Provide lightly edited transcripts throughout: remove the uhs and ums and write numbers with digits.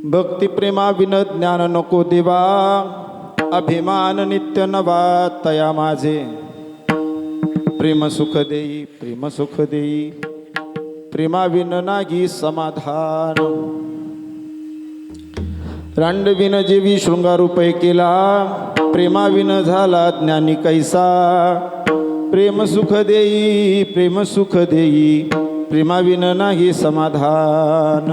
भक्ती प्रेमा win ज्ञान नको देवा, अभिमान नित्य नवा तया माझे. प्रेम सुख देई, प्रेम सुख देई, प्रेमा विन नागी समाधान. रांडविन जेवी शृंगारूपय केला, प्रेमा विन झाला ज्ञानी कैसा. प्रेम सुख देई, प्रेम सुख देई, प्रेमा विन नाही समाधान.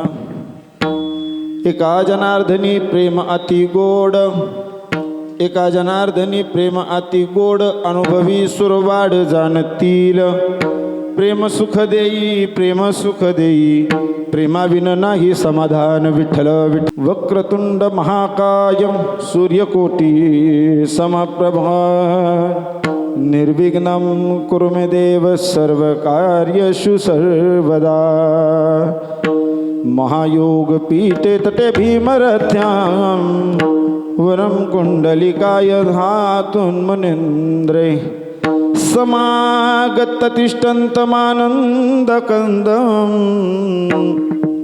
एका जनार्दनी प्रेम अति गोड, एका जनार्दनी प्रेम अति गोड, अनुभवी सुरवाड जाणतील. प्रेम सुख देई, प्रेम सुख देई, प्रेमा विन नाही समाधान. विठ्ठल विठ्ठल. वक्रतुंड महाकाय सूर्यकोटी समप्रभ, निर्विघ्नं कुरु मे देव सर्वकार्येषु सर्वदा. महायोग पीठे तटे भीमरथ्यां, वरं कुंडलिकाय धातुन्मुनीन्द्रे. समागत तिष्ठन्तमानन्दकन्दं,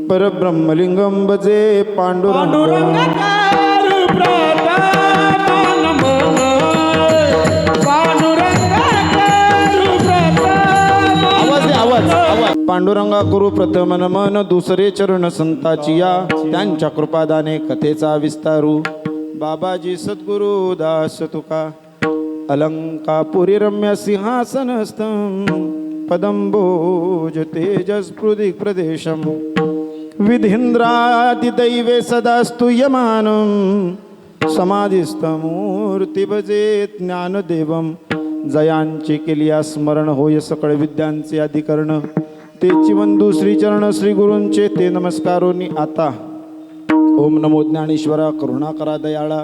परब्रह्मलिंगं भजे पांडुरंग. पांडुरंगा करू प्रथम नमन, दुसरे चरण संताची या. त्यांच्या कृपादाने कथेचा विस्तारू. बाबाजी सद्गुरु दास तुका, अलंकापुरी रम्य सिंहासनस्थं. पदंबोज तेजस्फुदिक प्रदेशं, विधींद्रादिदैवे सदा स्तूयमानं. समाधिस्थमूर्ती भजे ज्ञानदेवं, जयांचे केलिया स्मरण होय सकळ विद्यांचे अधिकरण. तेची वंदू श्रीचरण श्री गुरूंचे ते नमस्कारोनी आता. ओम नमो ज्ञानेश्वरा करुणा करा दयाळा,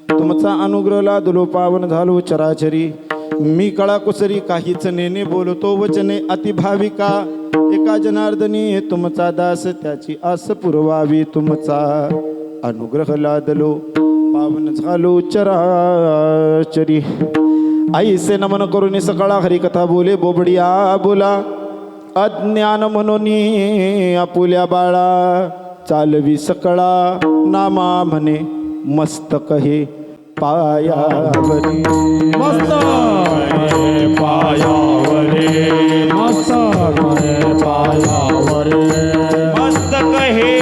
तुमचा अनुग्रह लादलो पावन झालो चराचरी. मी कळा कुसरी काहीच नेने बोलतो वचने अतिभाविका. एका जनार्दनी तुमचा दास त्याची आस पुरवावी. तुमचा अनुग्रह लादलो पावन झालो चराचरी. आईसे नमन करून सकाळा हरिकथा बोले बोबडिया बोला. अज्ञान म्हणून आपुल्या बाळा, चालवी सकळा नामा म्हणे मस्तक हे पायावरी. मस्तक पायावरी, मस्तक पायावरी, मस्तक हे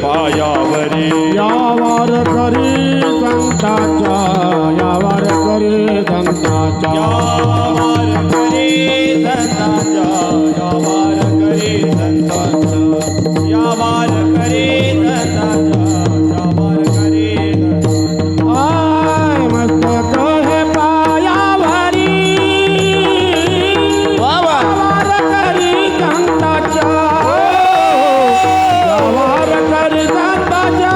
पायावरी. यावर करी संताच्या, यावर करी संताच्या, यावर करी संताच्या, यावर करी संताच्या, यावर करी संताच्या, यावर करी संताच्या. आय मस्तक हे पायावरी, यावर करी संताच्या, यावर करी संताच्या,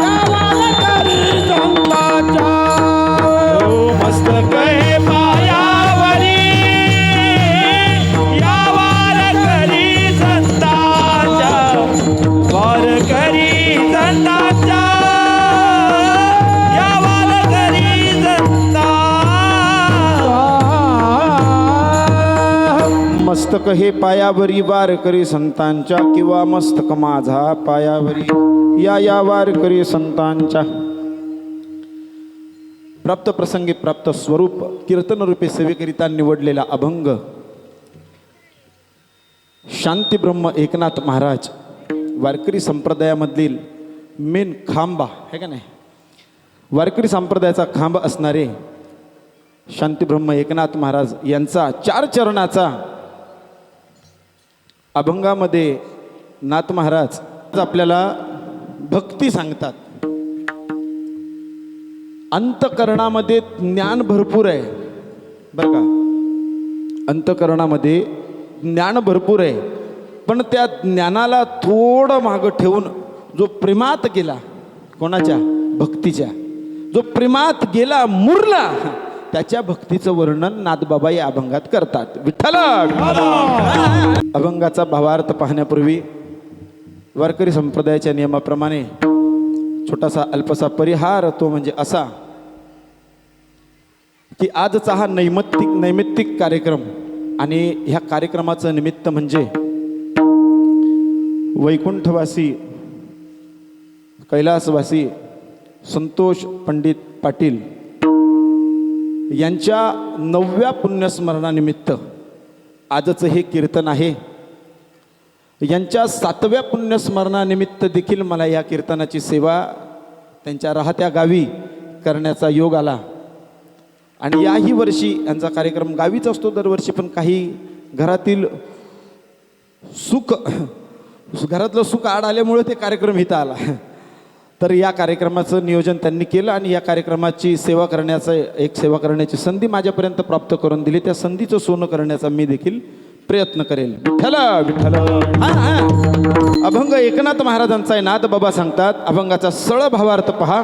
यावर करी संताच्या. मस्तक हे पायावरी, यावर करी संताच्या, वार करी संताच्या, यावर करी संताच्या. मस्तक हे पायावरी वार करी संतांच्या, किंवा मस्तक माझा पायावरी या वार करी संतांच्या. प्राप्त प्रसंगी प्राप्त स्वरूप कीर्तन रूपे सेवेकरिता निवडलेला अभंग शांती ब्रह्म एकनाथ महाराज वारकरी संप्रदायामधील मेन खांबा आहे का नाही, वारकरी संप्रदायाचा खांब असणारे शांती ब्रह्म एकनाथ महाराज यांचा 4 चरणाचा अभंगामध्ये नाथ महाराज आपल्याला भक्ती सांगतात. अंतकरणामध्ये ज्ञान भरपूर आहे बरं का, अंतकरणामध्ये ज्ञान भरपूर आहे, पण त्या ज्ञानाला थोडं मागं ठेवून जो प्रेमात गेला, कोणाच्या भक्तीच्या, जो प्रेमात गेला मुरला, त्याच्या भक्तीचं वर्णन नाथबाबा या अभंगात करतात. विठ्ठल. अभंगाचा भावार्थ पाहण्यापूर्वी वारकरी संप्रदायाच्या नियमाप्रमाणे छोटासा अल्पसा परिहार, तो म्हणजे असा की आजचा हा नैमित्तिक कार्यक्रम आणि ह्या कार्यक्रमाचं निमित्त म्हणजे वैकुंठवासी कैलासवासी संतोष पंडित पाटील यांच्या 9व्या पुण्यस्मरणानिमित्त आजचं हे कीर्तन आहे. यांच्या 7व्या पुण्यस्मरणानिमित्त देखील मला या कीर्तनाची सेवा त्यांच्या राहत्या गावी करण्याचा योग आला. आणि याही वर्षी यांचा कार्यक्रम गावीच असतो दरवर्षी, पण काही घरातील घरातलं सुख आड आल्यामुळे ते कार्यक्रम इथं आला. तर या कार्यक्रमाचं नियोजन त्यांनी केलं आणि या कार्यक्रमाची सेवा करण्याची संधी माझ्यापर्यंत प्राप्त करून दिली. त्या संधीचं सोनं करण्याचा मी देखील प्रयत्न करेल. विठ्ठल विठ्ठल. अभंग एकनाथ महाराजांचा आहे. नाथ बाबा सांगतात, अभंगाचा सरळ भावार्थ पहा.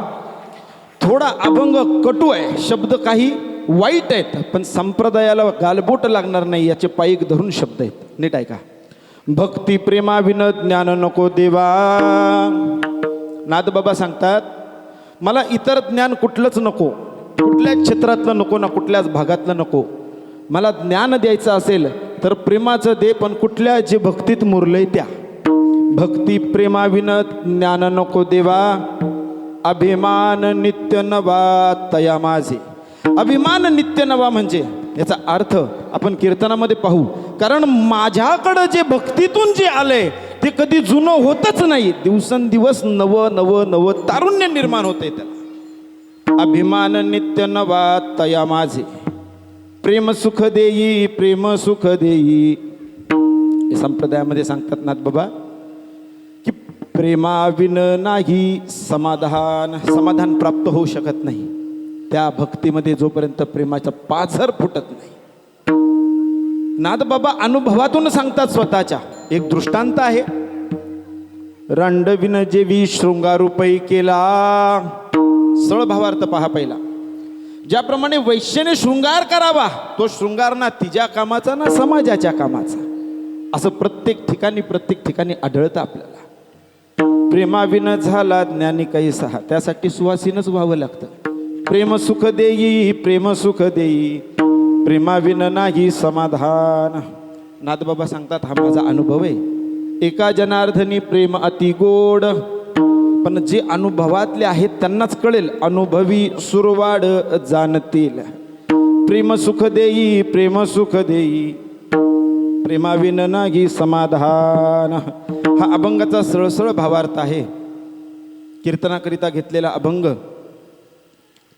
थोडा अभंग कटू आहे, शब्द काही वाईट आहेत, पण संप्रदायाला गालबोट लागणार नाही याचे पाईक धरून शब्द आहेत. नीट ऐका. भक्ती प्रेमा विन ज्ञान नको देवा. नाथ बाबा सांगतात, मला इतर ज्ञान कुठलंच नको, कुठल्याच क्षेत्रातलं नको ना, कुठल्याच भागातलं नको. मला ज्ञान द्यायचं असेल तर प्रेमाचं दे, पण कुठल्या जे भक्तीत मुरलंय त्या. भक्ती प्रेमा विन ज्ञान नको देवा. अभिमान नित्य नवा तया माझे. अभिमान नित्य नवा म्हणजे याचा अर्थ आपण कीर्तनामध्ये पाहू. कारण माझ्याकडं जे भक्तीतून जे आलंय ते कधी जुनं होतच नाही. दिवसेंदिवस नवं नवं नवं तारुण्य निर्माण होतंय त्याला. अभिमान नित्य नवा तया माझे. प्रेम सुख देई, प्रेम सुख देई. हे संप्रदायामध्ये सांगतात नाथ बाबा की प्रेमाविन नाही समाधान. समाधान प्राप्त होऊ शकत नाही त्या भक्तीमध्ये जोपर्यंत प्रेमाचा पाझर फुटत नाही. नाथ बाबा अनुभवातून सांगतात स्वतःच्या. एक दृष्टांत आहे. रांडविन जेवी शृंगारूपै केला. सरळ भावार्थ पहा पहिला. ज्याप्रमाणे वैश्याने शृंगार करावा, तो शृंगार ना तिच्या कामाचा ना समाजाच्या कामाचा, असं प्रत्येक ठिकाणी आढळतं आपल्याला. प्रेमाविन झाला ज्ञानी कैसा. त्यासाठी सुवासीनच व्हावं लागतं. प्रेम सुख देई, प्रेम सुख देई. प्रेमाविन नाही समाधान. नाथबाबा सांगतात, हा माझा अनुभव आहे. एका जनार्दनी प्रेम अति गोड. पण जे अनुभवातले आहेत त्यांनाच कळेल. अनुभवी सुरवाड जाणतील. प्रेम सुख देई, प्रेम सुख देई. प्रेमाविन नाही समाधान. हा अभंगाचा सरळ भावार्थ आहे. कीर्तनाकरिता घेतलेला अभंग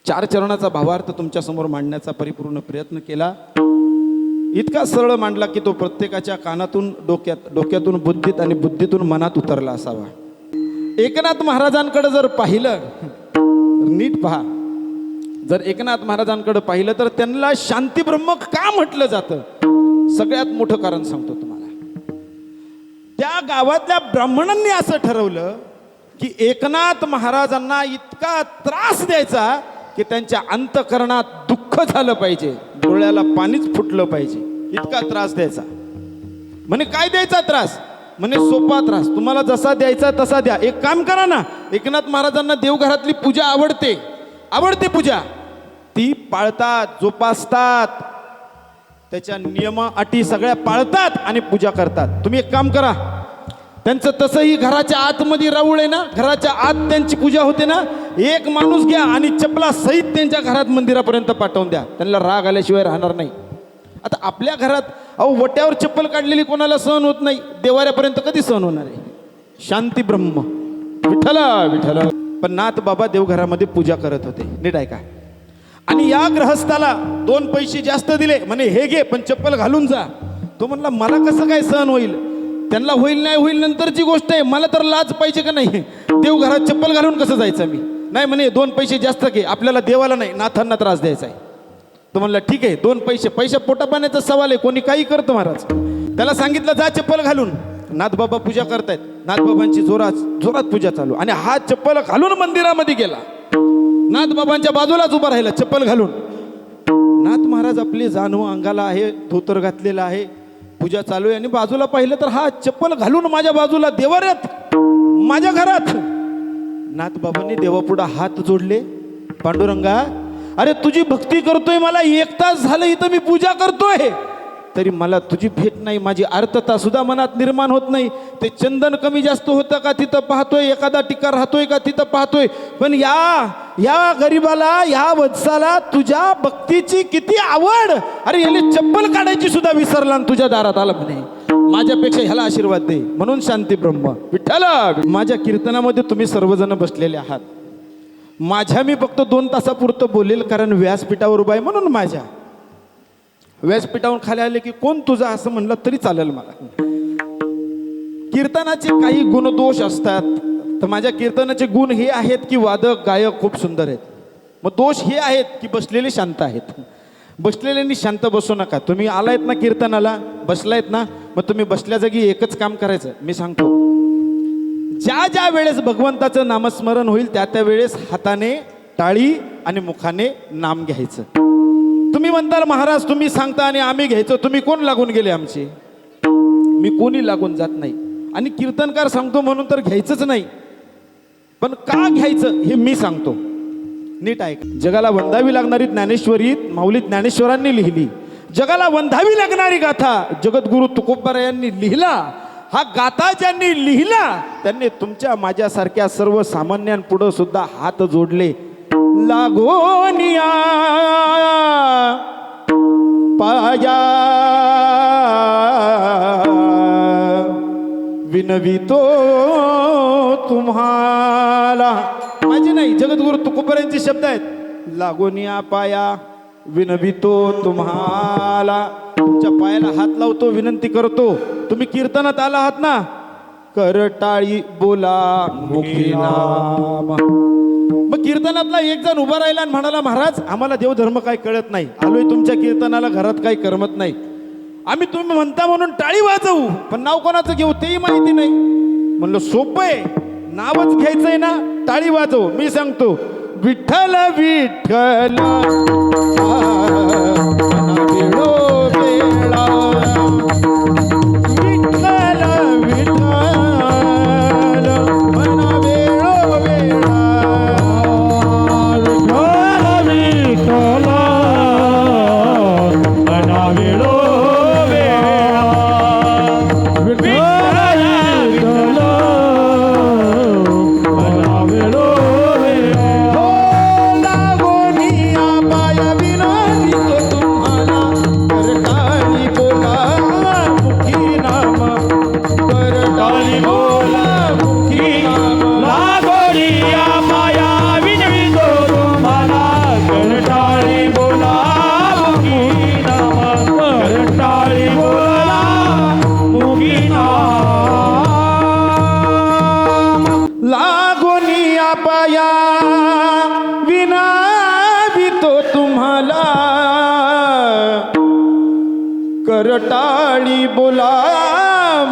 4 चरणाचा भावार्थ तुमच्यासमोर मांडण्याचा परिपूर्ण प्रयत्न केला. इतका सरळ मांडला की तो प्रत्येकाच्या कानातून डोक्यातून बुद्धीत आणि बुद्धीतून मनात उतरला असावा. एकनाथ महाराजांकडे जर पाहिलं, नीट पहा, जर एकनाथ महाराजांकडे पाहिलं तर त्यांना शांतीब्रह्म का म्हटलं जातं? सगळ्यात मोठं कारण सांगतो तुम्हाला. त्या गावातल्या ब्राह्मणांनी असं ठरवलं की एकनाथ महाराजांना इतका त्रास द्यायचा की त्यांच्या अंतःकरणात दुःख झालं पाहिजे, डोळ्याला पाणीच फुटलं पाहिजे, इतका त्रास द्यायचा. म्हणे काय द्यायचा त्रास? म्हणे सोपा त्रास. तुम्हाला जसा द्यायचा तसा द्या. एक काम करा ना, एकनाथ महाराजांना देवघरातली पूजा आवडते पूजा, ती पाळतात, जोपासतात, त्याच्या नियम अटी सगळ्या पाळतात आणि पूजा करतात. तुम्ही एक काम करा, त्यांचं तसंही घराच्या आतमध्ये राऊळ आहे ना, घराच्या आत त्यांची पूजा होते ना, एक माणूस घ्या आणि चपला सहित त्यांच्या घरात मंदिरापर्यंत पाठवून द्या. त्यांना राग आल्याशिवाय राहणार नाही. आता आपल्या घरात वट्यावर चप्पल काढलेली कोणाला सहन होत नाही, देवाऱ्यापर्यंत कधी सहन होणार आहे? शांती ब्रह्म विठ्ठल विठ्ठल. पण नाथ बाबा देवघरामध्ये पूजा करत होते. नीट ऐका. आणि या ग्रहस्थाला 2 पैसे जास्त दिले. म्हणे हे घे, पण चप्पल घालून जा. तो म्हणला मला कसं काय सहन होईल? त्यांना होईल नाही होईल नंतरची गोष्ट आहे, मला तर लाज पाहिजे का नाही? देवघरात चप्पल घालून कसं जायचं मी? नाही म्हणे 2 पैसे जास्त घे, आपल्याला देवाला नाही नाथांना त्रास द्यायचा आहे. तो म्हणला ठीक आहे, 2 पैसे पोटा पाण्याचा सवाल आहे, कोणी काही करतं महाराज. त्याला सांगितलं जा चप्पल घालून. नाथबाबा पूजा करतायत. नाथबाबांची जोरात पूजा चालू. आणि हा चप्पल घालून मंदिरामध्ये गेला. नाथबाबांच्या बाजूलाच उभा राहिला चप्पल घालून. नाथ महाराज आपली जाणव अंगाला आहे, धोतर घातलेला आहे, पूजा चालू आहे, आणि बाजूला पाहिलं तर हा चप्पल घालून माझ्या बाजूला देवाऱ्यात, माझ्या घरात. नाथबाबांनी देवापुढे हात जोडले. पांडुरंगा, अरे तुझी भक्ती करतोय, मला 1 तास झालं इथं मी पूजा करतोय, तरी मला तुझी भेट नाही, माझी आर्तता सुद्धा मनात निर्माण होत नाही. ते चंदन कमी जास्त होतं का तिथं पाहतोय, एखादा टिका राहतोय का तिथं पाहतोय, पण या गरीबाला, या वत्साला तुझ्या भक्तीची किती आवड. अरे याने चप्पल काढायची सुद्धा विसरला आणि तुझ्या दारात आला म्हणे, माझ्यापेक्षा ह्याला आशीर्वाद दे. म्हणून शांती ब्रह्म विठ्ठल, माझ्या कीर्तनामध्ये तुम्ही सर्वजण बसलेले आहात. माझ्या मी फक्त 2 तासापुरतं बोलेल, कारण व्यासपीठावर उभा आहे. म्हणून माझ्या व्यासपीठावरून खाली आले की कोण तुझा असं म्हणलं तरी चालेल मला. कीर्तनाचे काही गुणदोष असतात, तर माझ्या कीर्तनाचे गुण हे आहेत की वादक गायक खूप सुंदर आहेत. मग दोष हे आहेत की बसलेले शांत आहेत. बसलेल्यांनी शांत बसू नका. तुम्ही आलायत ना कीर्तनाला, बसलायत ना, मग तुम्ही बसल्या जागी एकच काम करायचं. मी सांगतो, ज्या ज्या वेळेस भगवंताचं नामस्मरण होईल त्या त्या वेळेस हाताने टाळी आणि मुखाने नाम घ्यायचं. तुम्ही म्हणताल महाराज तुम्ही सांगता आणि आम्ही घ्यायचो, तुम्ही कोण लागून गेले आमचे? मी कोणी लागून जात नाही. आणि कीर्तनकार सांगतो म्हणून तर घ्यायचंच नाही, पण का घ्यायचं हे मी सांगतो. नीट ऐका. जगाला वंदावी लागणारी ज्ञानेश्वरी माऊली ज्ञानेश्वरांनी लिहिली. जगाला वंदावी लागणारी गाथा जगद्गुरु तुकोबारायांनी लिहिला. हा गाथा ज्यांनी लिहिला त्यांनी तुमच्या माझ्यासारख्या सर्व सामान्यांपुढं सुद्धा हात जोडले. लागोनिया पाया विनवितो तुम्हाला. माझे नाही, जगद्गुरु तुकोबारायांचे शब्द आहेत. लागोनिया पाया विनवितो तुम्हाला. तुमच्या पायाला हात लावतो, विनंती करतो. तुम्ही कीर्तनात आला आहात ना, करटाळी बोला मुखी नाम. मग कीर्तनातला एक जण उभा राहिला आणि म्हणाला, महाराज आम्हाला देवधर्म काय कळत नाही, आलोय तुमच्या कीर्तनाला, घरात काही करमत नाही, आम्ही तुम्ही म्हणता म्हणून टाळी वाजवू, पण नाव कोणाचं घेऊ तेही माहिती नाही. म्हणलं सोपं आहे, नावच घ्यायचंय ना, टाळी वाजव. मी सांगतो, विठ्ठल विठ्ठल वेळोवेळा, विठ्ठल विठ्ठल मना वेळोवेळा, विठ्ठल विठ्ठल मना वेळोवेळा, विठ्ठल विठ्ठल मना वेळोवेळा. हो लागोनिया पाया विनवितो तुम्हाला, करटाळी बोला मुखी नाम, करटाळी बोला मुखी नाम. लागोनिया पाया विनवितो तुम्हाला, करटाळी बोला मुखी नाम, करटाळी बोला मुखी नाम. लागोनिया पाया विनवितो तुम्हाला, करटाळी बोला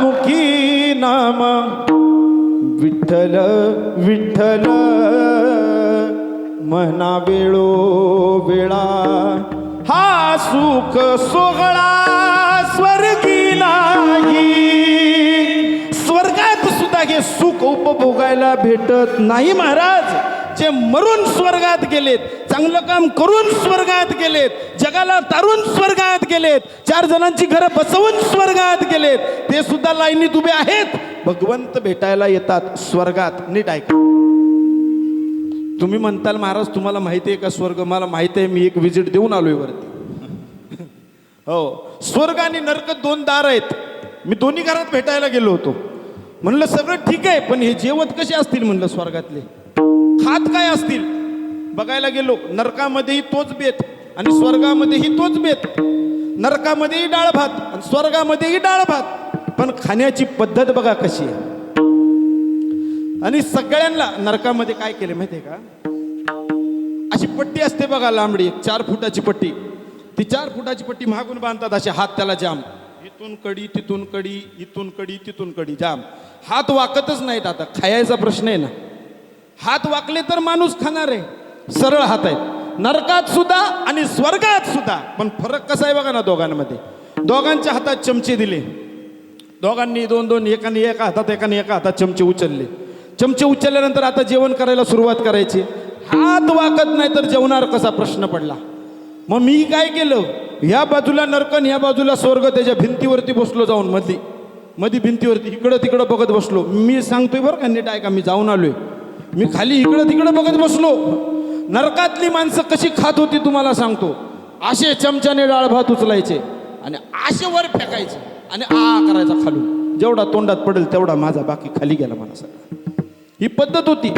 मुखी नाम. विठ्ठल विठ्ठल मना वेळोवेळा, हा सुख सोहळा स्वर्गी नाही. स्वर्गात सुद्धा हे सुख उपभोगायला भेटत नाही महाराज. जे मरून स्वर्गात गेलेत, चांगलं काम करून स्वर्गात गेलेत, जगाला तारून स्वर्गात गेलेत, 4 जणांची घरं बसवून स्वर्गात गेलेत, ते सुद्धा लाईनीत उभे आहेत. भगवंत भेटायला येतात स्वर्गात. नीट ऐका. तुम्ही म्हणताल महाराज तुम्हाला माहिती आहे का स्वर्ग? मला माहिती आहे, मी एक विजिट देऊन आलोय वरती. हो, स्वर्ग आणि नरक 2 दार आहेत. मी दोन्ही घरात भेटायला गेलो होतो. म्हणलं सगळं ठीक आहे, पण हे जेवत कसे असतील म्हणलं स्वर्गातले, खात काय असतील बघायला गेलो. नरकामध्येही तोच बेत आणि स्वर्गामध्येही तोच बेत. नरकामध्येही डाळ भात आणि स्वर्गामध्येही डाळ भात, पण खाण्याची पद्धत बघा कशी आहे. आणि सगळ्यांना नरकामध्ये काय केलं माहिती आहे का? अशी पट्टी असते बघा लांबडी, 4 फुटाची पट्टी. ती 4 फुटाची पट्टी मागून बांधतात, असे हात त्याला जाम, इथून कडी तिथून कडी, इथून कडी तिथून कडी, जाम. हात वाकतच नाहीत. आता खायचा प्रश्न आहे ना, हात वाकले तर माणूस खाणार आहे. सरळ हात आहेत नरकात सुद्धा आणि स्वर्गात सुद्धा. पण फरक कसा आहे बघा ना दोघांमध्ये. दोघांच्या हातात चमचे दिले, दोघांनी 2-2, एकाने एका हातात एकाने एका हातात चमचे उचलले. चमचे उचलल्यानंतर आता जेवण करायला सुरुवात करायची. हात वाकत नाही तर जेवणार कसा प्रश्न पडला. मग मी काय केलं, ह्या बाजूला नरक आणि ह्या बाजूला स्वर्ग, त्याच्या भिंतीवरती बसलो जाऊन मधी भिंतीवरती इकडं तिकडं बघत बसलो. मी सांगतोय बरं का, नीट ऐका, मी जाऊन आलोय. मी खाली इकडं तिकडं बघत बसलो. नरकातली माणसं कशी खात होती तुम्हाला सांगतो. असे चमच्याने डाळ भात उचलायचे आणि असे वर फेकायचे आणि करायचा खालून, जेवढा तोंडात पडेल तेवढा माझा, बाकी खाली गेला मला सगळं. ही पद्धत होती.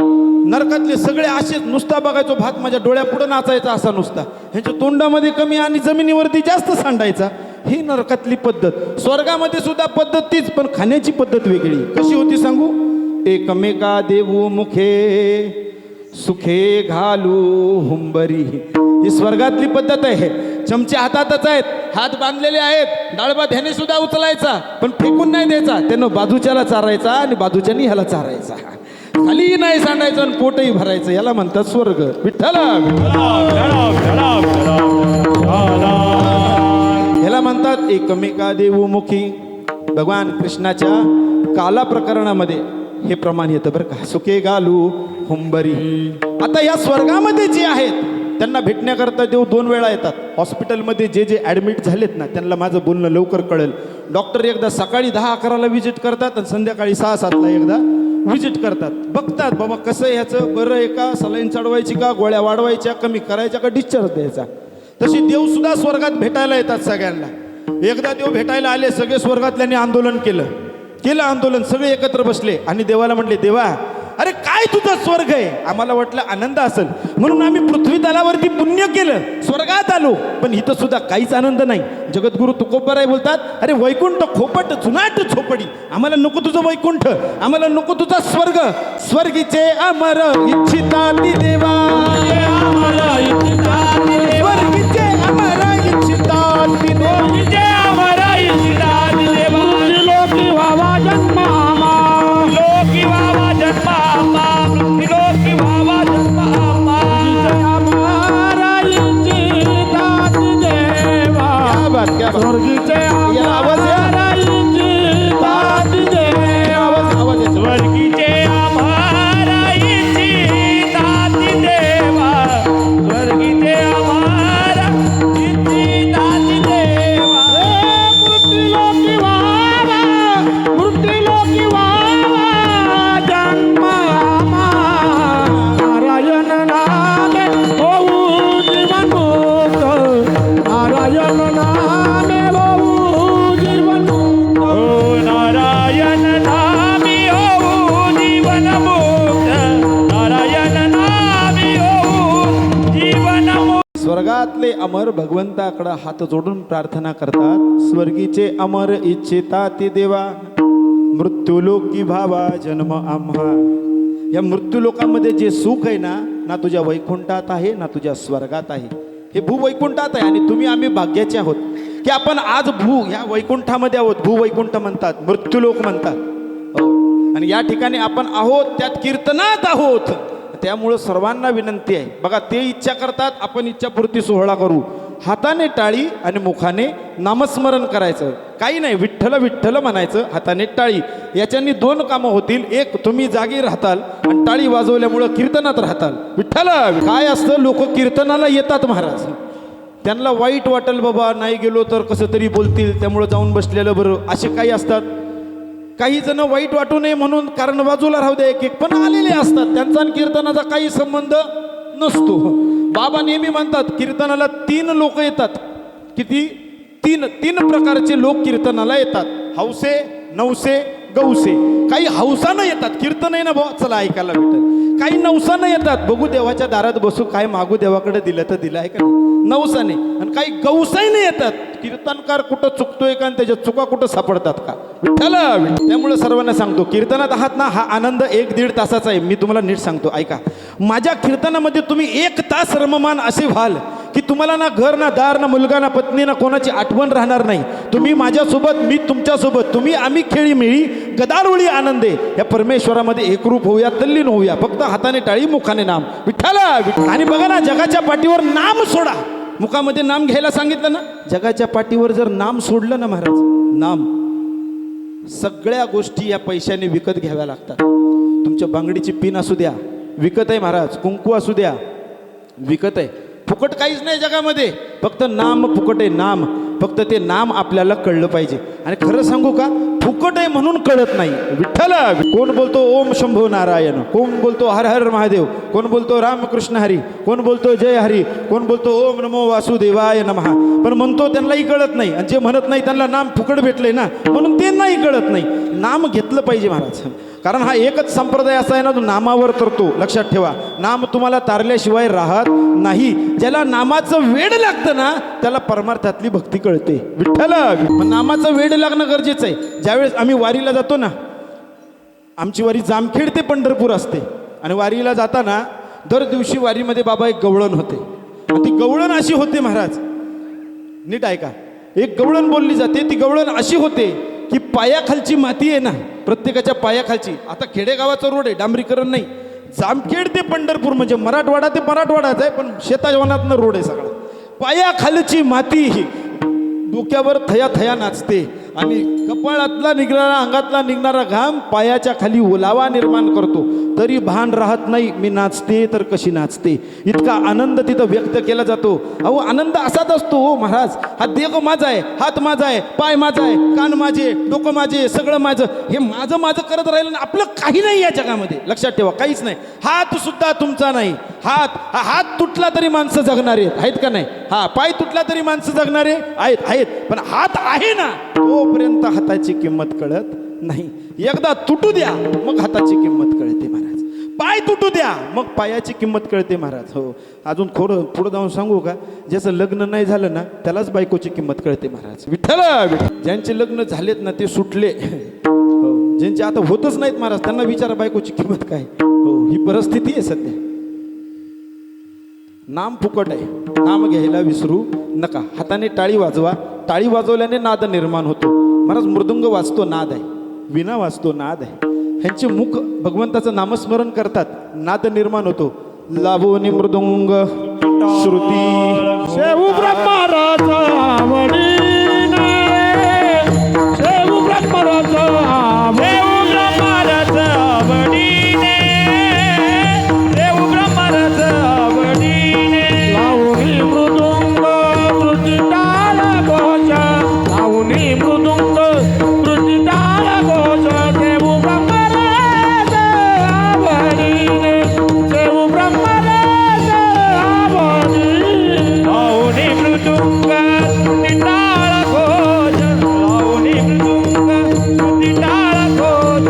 नरकातले सगळे असेच, नुसता बघायचो भात माझ्या डोळ्यापुढं नाचायचा असा नुसता, ह्याच्या तोंडामध्ये कमी आणि जमिनीवरती जास्त सांडायचा. ही नरकातली पद्धत. स्वर्गामध्ये सुद्धा पद्धत तीच, पण खाण्याची पद्धत वेगळी. कशी होती सांगू. एकमेका देऊ मुखे सुखे घालू हुंबरी. ही स्वर्गातली पद्धत आहे. चमचे हातातच आहेत, हात बांधलेले आहेत. डाळ भात ह्याने सुद्धा उचलायचा, पण फेकून नाही द्यायचा. त्यानं बाजूच्याला चारायचा आणि बाजूच्यानी ह्याला चारायचा. खालीही नाही सांडायचं आणि पोटही भरायचं. याला म्हणतात स्वर्ग. विठ्ठला ह्याला म्हणतात एकमेका देऊ मुखी. भगवान कृष्णाच्या काला प्रकरणामध्ये हे प्रमाण येतं बरं का. सुखे घालू हुंबरी. आता या स्वर्गामध्ये जे आहेत त्यांना भेटण्याकरता देव 2 वेळा येतात. हॉस्पिटलमध्ये जे ॲडमिट झालेत ना, त्यांना माझं बोलणं लवकर कळेल. डॉक्टर एकदा सकाळी 10-11ला व्हिजिट करतात आणि संध्याकाळी 6-7ला एकदा व्हिजिट करतात. बघतात बाबा कसं ह्याचं बरं आहे का, सलाईन चढवायची का, गोळ्या वाढवायच्या, कमी करायच्या का, डिस्चार्ज द्यायचा. तशी देवसुद्धा स्वर्गात भेटायला येतात सगळ्यांना. एकदा देव भेटायला आले, सगळे स्वर्गातल्यांनी आंदोलन केलं आंदोलन. सगळे एकत्र बसले आणि देवाला म्हटले, देवा अरे काय तुझा स्वर्ग आहे. आम्हाला वाटलं आनंद असेल म्हणून आम्ही पृथ्वी तलावरती पुण्य केलं, स्वर्गात आलो, पण इथं सुद्धा काहीच आनंद नाही. जगद्गुरु तुकोबाराय बोलतात, अरे वैकुंठ खोपट जुनाट झोपडी. आम्हाला नको तुझं वैकुंठ, आम्हाला नको तुझा स्वर्ग. स्वर्गीचे अमर इच्छिता ती देवा, स्वर्गीचे अमर इच्छिता ती देवा. लोकी व्हावा जन्मामा, लोकी व्हावा जन्मामा, लोकी व्हावा जन्मामा. आम्हारा इच्छितात देवा, क्या बात. स्वर्गीचे याला आवाज आहे. आम्हारा इच्छितात देवा, आवाज येतो. स्वर्गीचे आम्हारा इच्छितात देवा, स्वर्गीचे आम्हारा इच्छितात देवा. मृत्युलोकी व्हावा, मृत्युलोकी व्हावा जन्मामा. नारायण नामे होऊ जीवनमुक्त, नारायण नामे होऊ जीवनमुक्त. नारायण नामे होऊ जीवनमुक्त, नारायण नामे होऊ जीवनमुक्त. स्वर्गातले अमर भगवंताकडे हात जोडून प्रार्थना करतात. स्वर्गीचे अमर इच्छिता ते देवा, मृत्यूलोकी भावा जन्म आम्हा. या मृत्यूलोकामध्ये जे सुख आहे ना, ना तुझ्या वैकुंठात आहे ना तुझ्या स्वर्गात आहे. हे भूवैकुंठात आहे आणि तुम्ही आम्ही भाग्याचे आहोत की आपण आज या वैकुंठामध्ये आहोत. भूवैकुंठ म्हणतात, मृत्यूलोक म्हणतात. हो. आणि या ठिकाणी आपण आहोत, त्यात कीर्तनात आहोत. त्यामुळं सर्वांना विनंती आहे बघा, ते इच्छा करतात, आपण इच्छापूर्ती सोहळा करू. हाताने टाळी आणि मुखाने नामस्मरण करायचं. काही नाही, विठ्ठल विठ्ठल म्हणायचं, हाताने टाळी. याच्यानी 2 कामं होतील. एक, तुम्ही जागी राहताल आणि टाळी वाजवल्यामुळं कीर्तनात राहताल. विठ्ठल काय असतं, लोक कीर्तनाला येतात महाराज, त्यांना वाईट वाटेल बाबा नाही गेलो तर कसं तरी बोलतील, त्यामुळं जाऊन बसलेलं बरं, असे काही असतात. काही जण वाईट वाटू नये म्हणून कारण बाजूला राहू दे, एक पण आलेले असतात, त्यांचा आणि कीर्तनाचा काही संबंध नसतो. बाबा नेहमी म्हणतात कीर्तनाला 3 लोक येतात. किती? 3 प्रकारचे लोक कीर्तनाला येतात. हौसे, नवसे, गौसे. काही हौसानं येतात, कीर्तन आहे ना भाऊ चला ऐकायला भेटेल. काही नवसानं येतात, बघू देवाच्या दारात बसू, काय मागू देवाकडे दिलं तर दिलं आहे का नाही, नवसाने. आणि काही गौसाईने येतात, कीर्तनकार कुठं चुकतोय का आणि त्याच्या चुका कुठं सापडतात का. विठ्ठल. त्यामुळे सर्वांना सांगतो, कीर्तनात आहात ना, हा आनंद 1-1.5 तासाचा आहे. मी तुम्हाला नीट सांगतो ऐका. माझ्या कीर्तनामध्ये तुम्ही 1 तास रममान असे व्हाल की तुम्हाला ना घर ना दार ना मुलगा ना पत्नी ना कोणाची आठवण राहणार नाही. तुम्ही माझ्यासोबत, मी तुमच्यासोबत, तुम्ही आम्ही खेळी मिळी गदारोळी आनंदे या परमेश्वरामध्ये एकरूप होऊया, तल्लीन होऊया. फक्त हाताने टाळी, मुखाने नाम. विठ्ठल. आणि बघा ना, जगाच्या पाठीवर नाम सोडा. मुखामध्ये नाम घ्यायला सांगितलं ना, जगाच्या पाठीवर जर नाम सोडलं ना महाराज, नाम, सगळ्या गोष्टी या पैशाने विकत घ्याव्या लागतात. तुमच्या बांगडीची पिन असू द्या, विकत आहे महाराज. कुंकू असू द्या, विकत आहे. फुकट काहीच नाही जगामध्ये. फक्त नाम फुकट आहे, नाम. फक्त ते नाम आपल्याला कळलं पाहिजे. आणि खरं सांगू का, फुकट आहे म्हणून कळत नाही. विठ्ठल. कोण बोलतो ओम शंभो नारायण, कोण बोलतो हर हर महादेव, कोण बोलतो रामकृष्ण हरी, कोण बोलतो जय हरी, कोण बोलतो ओम नमो वासुदेवाय नमः. पण म्हणतो त्यांनाही कळत नाही. आणि जे म्हणत नाही त्यांना नाम फुकट भेटले ना, म्हणून ते नाही कळत नाही. नाम घेतलं पाहिजे महाराज. कारण हा एकच संप्रदाय असा आहे ना, तो नामावर तरतो. लक्षात ठेवा, नाम तुम्हाला तारल्याशिवाय राहत नाही. ज्याला नामाचं वेड लागतं ना, त्याला परमार्थातली भक्ती कळते. विठ्ठल. नामाचं वेड लागणं गरजेचं आहे. ज्यावेळेस आम्ही वारीला जातो ना, आमची वारी जामखेड ते पंढरपूर असते. आणि वारीला जाताना दर दिवशी वारीमध्ये बाबा एक गवळण होते. आणि ती गवळण अशी होते महाराज, नीट ऐका, एक गवळण बोलली जाते. ती गवळण अशी होते की पायाखालची माती आहे ना, प्रत्येकाच्या पायाखालची. आता खेडेगावाचा रोड आहे, डांबरीकरण नाही. जामखेड ते पंढरपूर म्हणजे मराठवाडा ते मराठवाडाच आहे, पण शेताजवनातनं रोड आहे सगळा. पायाखालची माती ही डोक्यावर थया थया नाचते. आणि कपाळातला निघणारा, अंगातला निघणारा घाम पायाच्या खाली ओलावा निर्माण करतो. तरी भान राहत नाही, मी नाचते तर कशी नाचते. इतका आनंद तिथं व्यक्त केला जातो. अहो आनंद असाच असतो हो महाराज. हा देह माझा आहे, हात माझा आहे, पाय माझा आहे, कान माझे, डोकं माझे, सगळं माझं. हे माझं माझं करत राहिलं ना, आपलं काही नाही या जगामध्ये. लक्षात ठेवा, काहीच नाही. हात सुद्धा तुमचा नाही. हात तुटला तरी माणसं जगणारे आहेत का नाही? हा पाय तुटला तरी माणसं जगणारे आहेत. पण हात आहे ना, तोपर्यंत हाताची किंमत कळत नाही. एकदा तुटू द्या मग हाताची किंमत कळते महाराज. पाय तुटू द्या मग पायाची किंमत कळते महाराज. हो, अजून थोडं पुढं जाऊन सांगू का, ज्याचं लग्न नाही झालं ना, त्यालाच बायकोची किंमत कळते महाराज. विठ्ठल. ज्यांचे लग्न झालेत ना, ते सुटले. हो, ज्यांचे आता होतच नाहीत महाराज, त्यांना विचारा बायकोची किंमत काय. हो, ही परिस्थिती आहे सध्या. नाम फुकट आहे, नाम घ्यायला विसरू नका. हाताने टाळी वाजवा. टाळी वाजवल्याने नाद निर्माण होतो महाराज. मृदुंग वाजतो, नाद आहे. विना वाजतो, नाद आहे. ह्यांचे मुख भगवंताचं नामस्मरण करतात, नाद निर्माण होतो. लाभोनी मृदुंग श्रुती शेऊ ब्रह्मराजा आवडीने, शेऊ ब्रह्मराजा आवडीने, शेऊ ब्रह्मराजा आवडीने. लावणी मृदुंग कृती टाळ घोष, लावणी मृदुंग कृती टाळ घोष. शेऊ ब्रह्मराजा आवडीने, शेऊ ब्रह्मराजा आवडीने. लावणी मृदुंग कृती टाळ घोष, लावणी मृदुंग कृती टाळ घोष.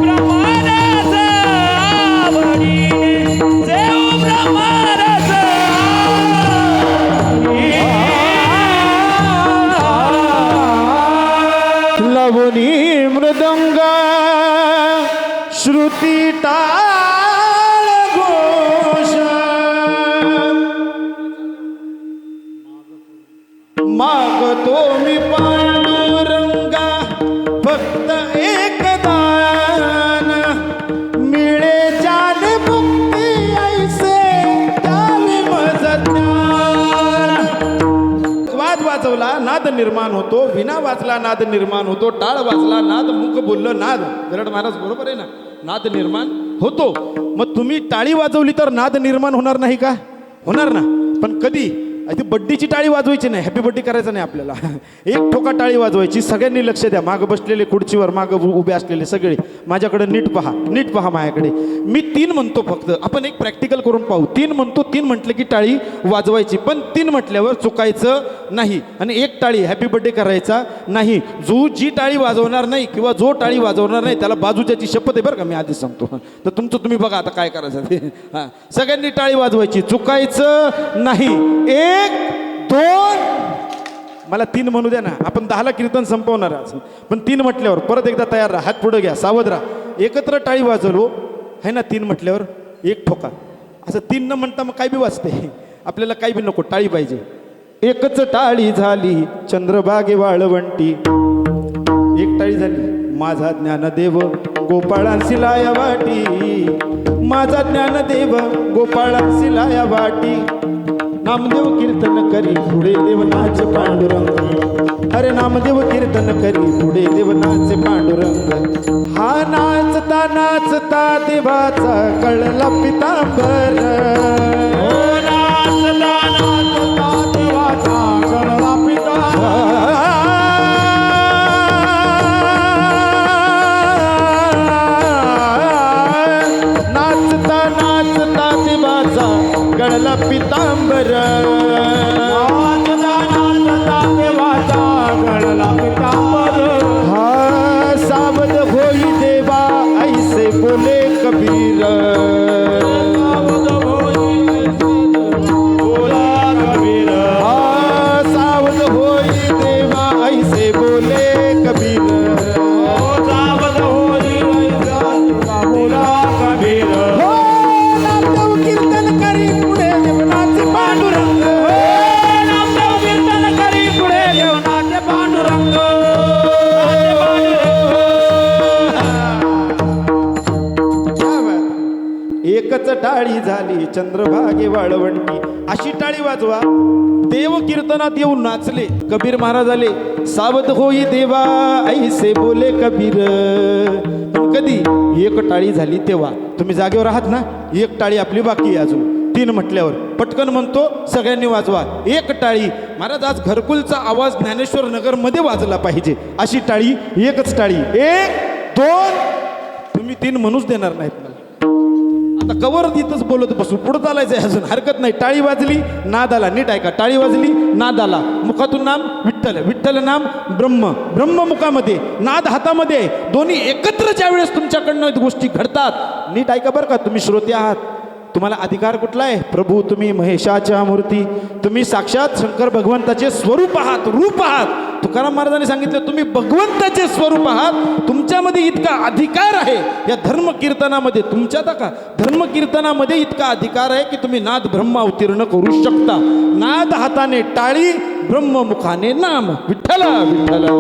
शेऊ ब्रह्मराजा आवडीने, शेऊ ब्रह्मराजा लवणी मृदंग श्रुती टाळ घोष. मागतो मी पांडुरंगा फक्त एक दान, मिळे जान मुक्ती ऐसे द्यावे मज ज्ञान. वाद वाजवला नाद निर्माण होतो, विना वाजला नाद निर्माण होतो, टाळ वाजला नाद, मुख बोललं नाद. गरड महाराज बरोबर आहे ना, नाद निर्माण होतो. मग तुम्ही टाळी वाजवली तर नाद निर्माण होणार नाही का? होणार ना. पण कधी? ती बड्डीची टाळी वाजवायची नाही, हॅपी बड्डे करायचं नाही आपल्याला. एक ठोका टाळी वाजवायची. सगळ्यांनी लक्ष द्या, मागं बसलेले, खुर्चीवर मागं उभे असलेले सगळे माझ्याकडे नीट पहा माझ्याकडे. मी 3 म्हणतो फक्त, आपण एक प्रॅक्टिकल करून पाहू. 3 म्हणतो, 3 म्हटलं की टाळी वाजवायची. पण 3 म्हटल्यावर चुकायचं नाही. आणि एक टाळी हॅपी बड्डे करायचा नाही. जी टाळी वाजवणार नाही किंवा जो टाळी वाजवणार नाही त्याला बाजूच्याची शपथ आहे बरं का, मी आधीच सांगतो. तर तुमचं तुम्ही बघा आता काय करायचं ते. हां, सगळ्यांनी टाळी वाजवायची, चुकायचं नाही. 1 2 मला 3 म्हणू द्या ना, आपण 10ला कीर्तन संपवणार आज. पण 3 म्हटल्यावर परत एकदा तयार राहा, हात पुढे घ्या, सावध राहा. एकत्र टाळी वाजवलो है ना, 3 म्हटल्यावर एक ठोका. असं 3 न म्हणता मग काय बी वाजते, आपल्याला काही बी नको, टाळी पाहिजे. एकच टाळी झाली चंद्रभागे वाळवंटी, एक टाळी झाली. माझा ज्ञानदेव गोपाळांसी लाया वाटी, माझा ज्ञानदेव गोपाळांसी लाया वाटी. नामदेव कीर्तन करी पुढे देव नाच पांडुरंग, अरे नामदेव कीर्तन करी पुढे देव नाच पांडुरंग. हा नाचता नाचता देवाचा कळला पितांबर, नाचता नाचता देवा गळला पितांबर नाचता नाचता देवाचा गळला पितांबर हा सावध होई देवा ऐसे बोले कबीर सावध होई बोला कबीर हा सावध होई देवा ऐसे बोले कबीर सावध होई बोला कबीर हो नामदेव कीर्तन करी पुढे जीवनाचे पांडुरंग नामदेव कीर्तन करी पुढे जेवणाचे पांडुरंग नाचे पांडुरंग. एकच टाळी झाली चंद्रभागे वाळवंटी अशी टाळी वाजवा देव कीर्तनात येऊन नाचले कबीर महाराज आले सावध होई देवा ऐसे बोले कबीर पण कधी एक टाळी झाली तेव्हा तुम्ही जागेवर आहात ना एक टाळी आपली बाकी आहे अजून 3 म्हटल्यावर पटकन म्हणतो सगळ्यांनी वाजवा एक टाळी महाराज आज घरकुलचा आवाज ज्ञानेश्वर नगर मध्ये वाजला पाहिजे अशी टाळी एकच टाळी 1 2 तुम्ही 3 म्हणूच देणार नाहीत मला आता कवर इथंच बोलत बसू पुढं चालायचं आहे अजून हरकत नाही टाळी वाजली नाद आला नीट ऐका टाळी वाजली नाद आला मुखातून नाम विठ्ठल विठ्ठल नाम ब्रह्म ब्रह्म मुखामध्ये नाद हातामध्ये दोन्ही एकत्र ज्या वेळेस तुमच्याकडनं गोष्टी घडतात नीट ऐका बरं का तुम्ही श्रोते आहात तुम्हाला अधिकार कुठला आहे प्रभू तुम्ही महेशाच्या मूर्ती तुम्ही साक्षात शंकर भगवंताचे स्वरूप आहात रूप आहात तुकाराम महाराजांनी सांगितलं तुम्ही भगवंताचे स्वरूप आहात तुमच्यामध्ये इतका अधिकार आहे या धर्म कीर्तनामध्ये तुमच्यात का धर्म कीर्तनामध्ये इतका अधिकार आहे की तुम्ही नाद ब्रह्म अवतीर्ण करू शकता नाद हाताने टाळी ब्रह्म मुखाने नाम विठ्ठला विठ्ठला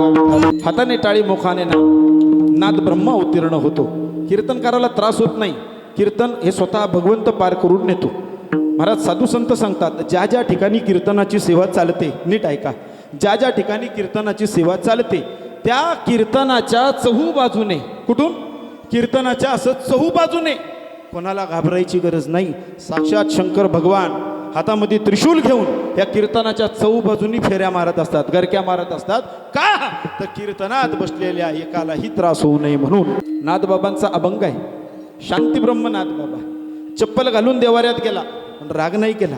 हाताने टाळी मुखाने नाम नाद ब्रह्म अवतीर्ण होतो कीर्तनकाराला त्रास होत नाही कीर्तन हे स्वतः भगवंत पार करून नेतो महाराज साधू संत सांगतात ज्या ज्या ठिकाणी कीर्तनाची सेवा चालते नीट ऐका ज्या ज्या ठिकाणी कीर्तनाची सेवा चालते त्या कीर्तनाच्या चहूबाजूने कुठून कीर्तनाच्या असं चहूबाजूने कोणाला घाबरायची गरज नाही साक्षात शंकर भगवान हातामध्ये त्रिशूल घेऊन या कीर्तनाच्या चहूबाजूनी फेऱ्या मारत असतात गरक्या मारत असतात का तर कीर्तनात बसलेल्या एकालाही त्रास होऊ नये म्हणून नादबाबांचा अभंग आहे शांतीब्रह्मनाथ बाबा चप्पल घालून देवाऱ्यात गेला पण राग नाही केला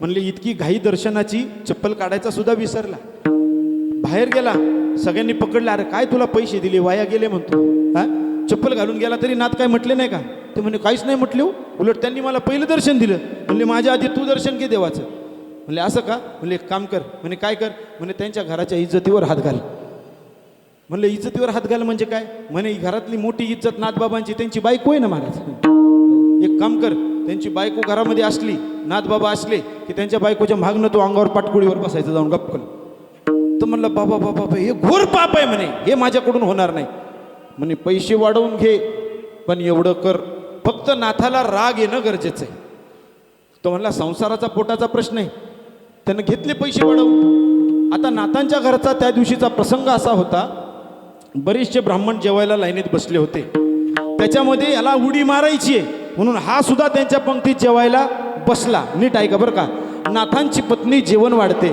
म्हणले इतकी घाई दर्शनाची चप्पल काढायचा सुद्धा विसरला बाहेर गेला सगळ्यांनी पकडले अरे काय तुला पैसे दिले वाया गेले म्हणतो हा चप्पल घालून गेला तरी नाथ काय म्हटले नाही का ते म्हणे काहीच नाही म्हटले उलट त्यांनी मला पहिलं दर्शन दिलं म्हणले माझ्या आधी तू दर्शन घे देवाचं म्हणले असं का म्हणले एक काम कर म्हणे काय कर म्हणे त्यांच्या घराच्या इज्जतीवर हात घाल म्हणलं इज्जतीवर हात घाल म्हणजे काय म्हणे घरातली मोठी इज्जत नाथबाबांची त्यांची बायको आहे ना महाराज एक काम कर त्यांची बायको घरामध्ये असली नाथबाबा असले की त्यांच्या बायकोच्या मागणं तो अंगावर पाटकुळीवर बसायचं जाऊन गपकन तर म्हणलं बाबा बाबा हे घोर पाप आहे म्हणे हे माझ्याकडून होणार नाही म्हणे पैसे वाढवून घे पण एवढं कर फक्त नाथाला राग येणं गरजेचं आहे तो म्हणला संसाराचा पोटाचा प्रश्न आहे त्यानं घेतले पैसे वाढवून आता नाथांच्या घरचा त्या दिवशीचा प्रसंग असा होता बरेचसे ब्राह्मण जेवायला लाईनीत बसले होते त्याच्यामध्ये याला उडी मारायची आहे म्हणून हा सुद्धा त्यांच्या पंक्तीत जेवायला बसला नीट ऐका बरं का नाथांची पत्नी जेवण वाढते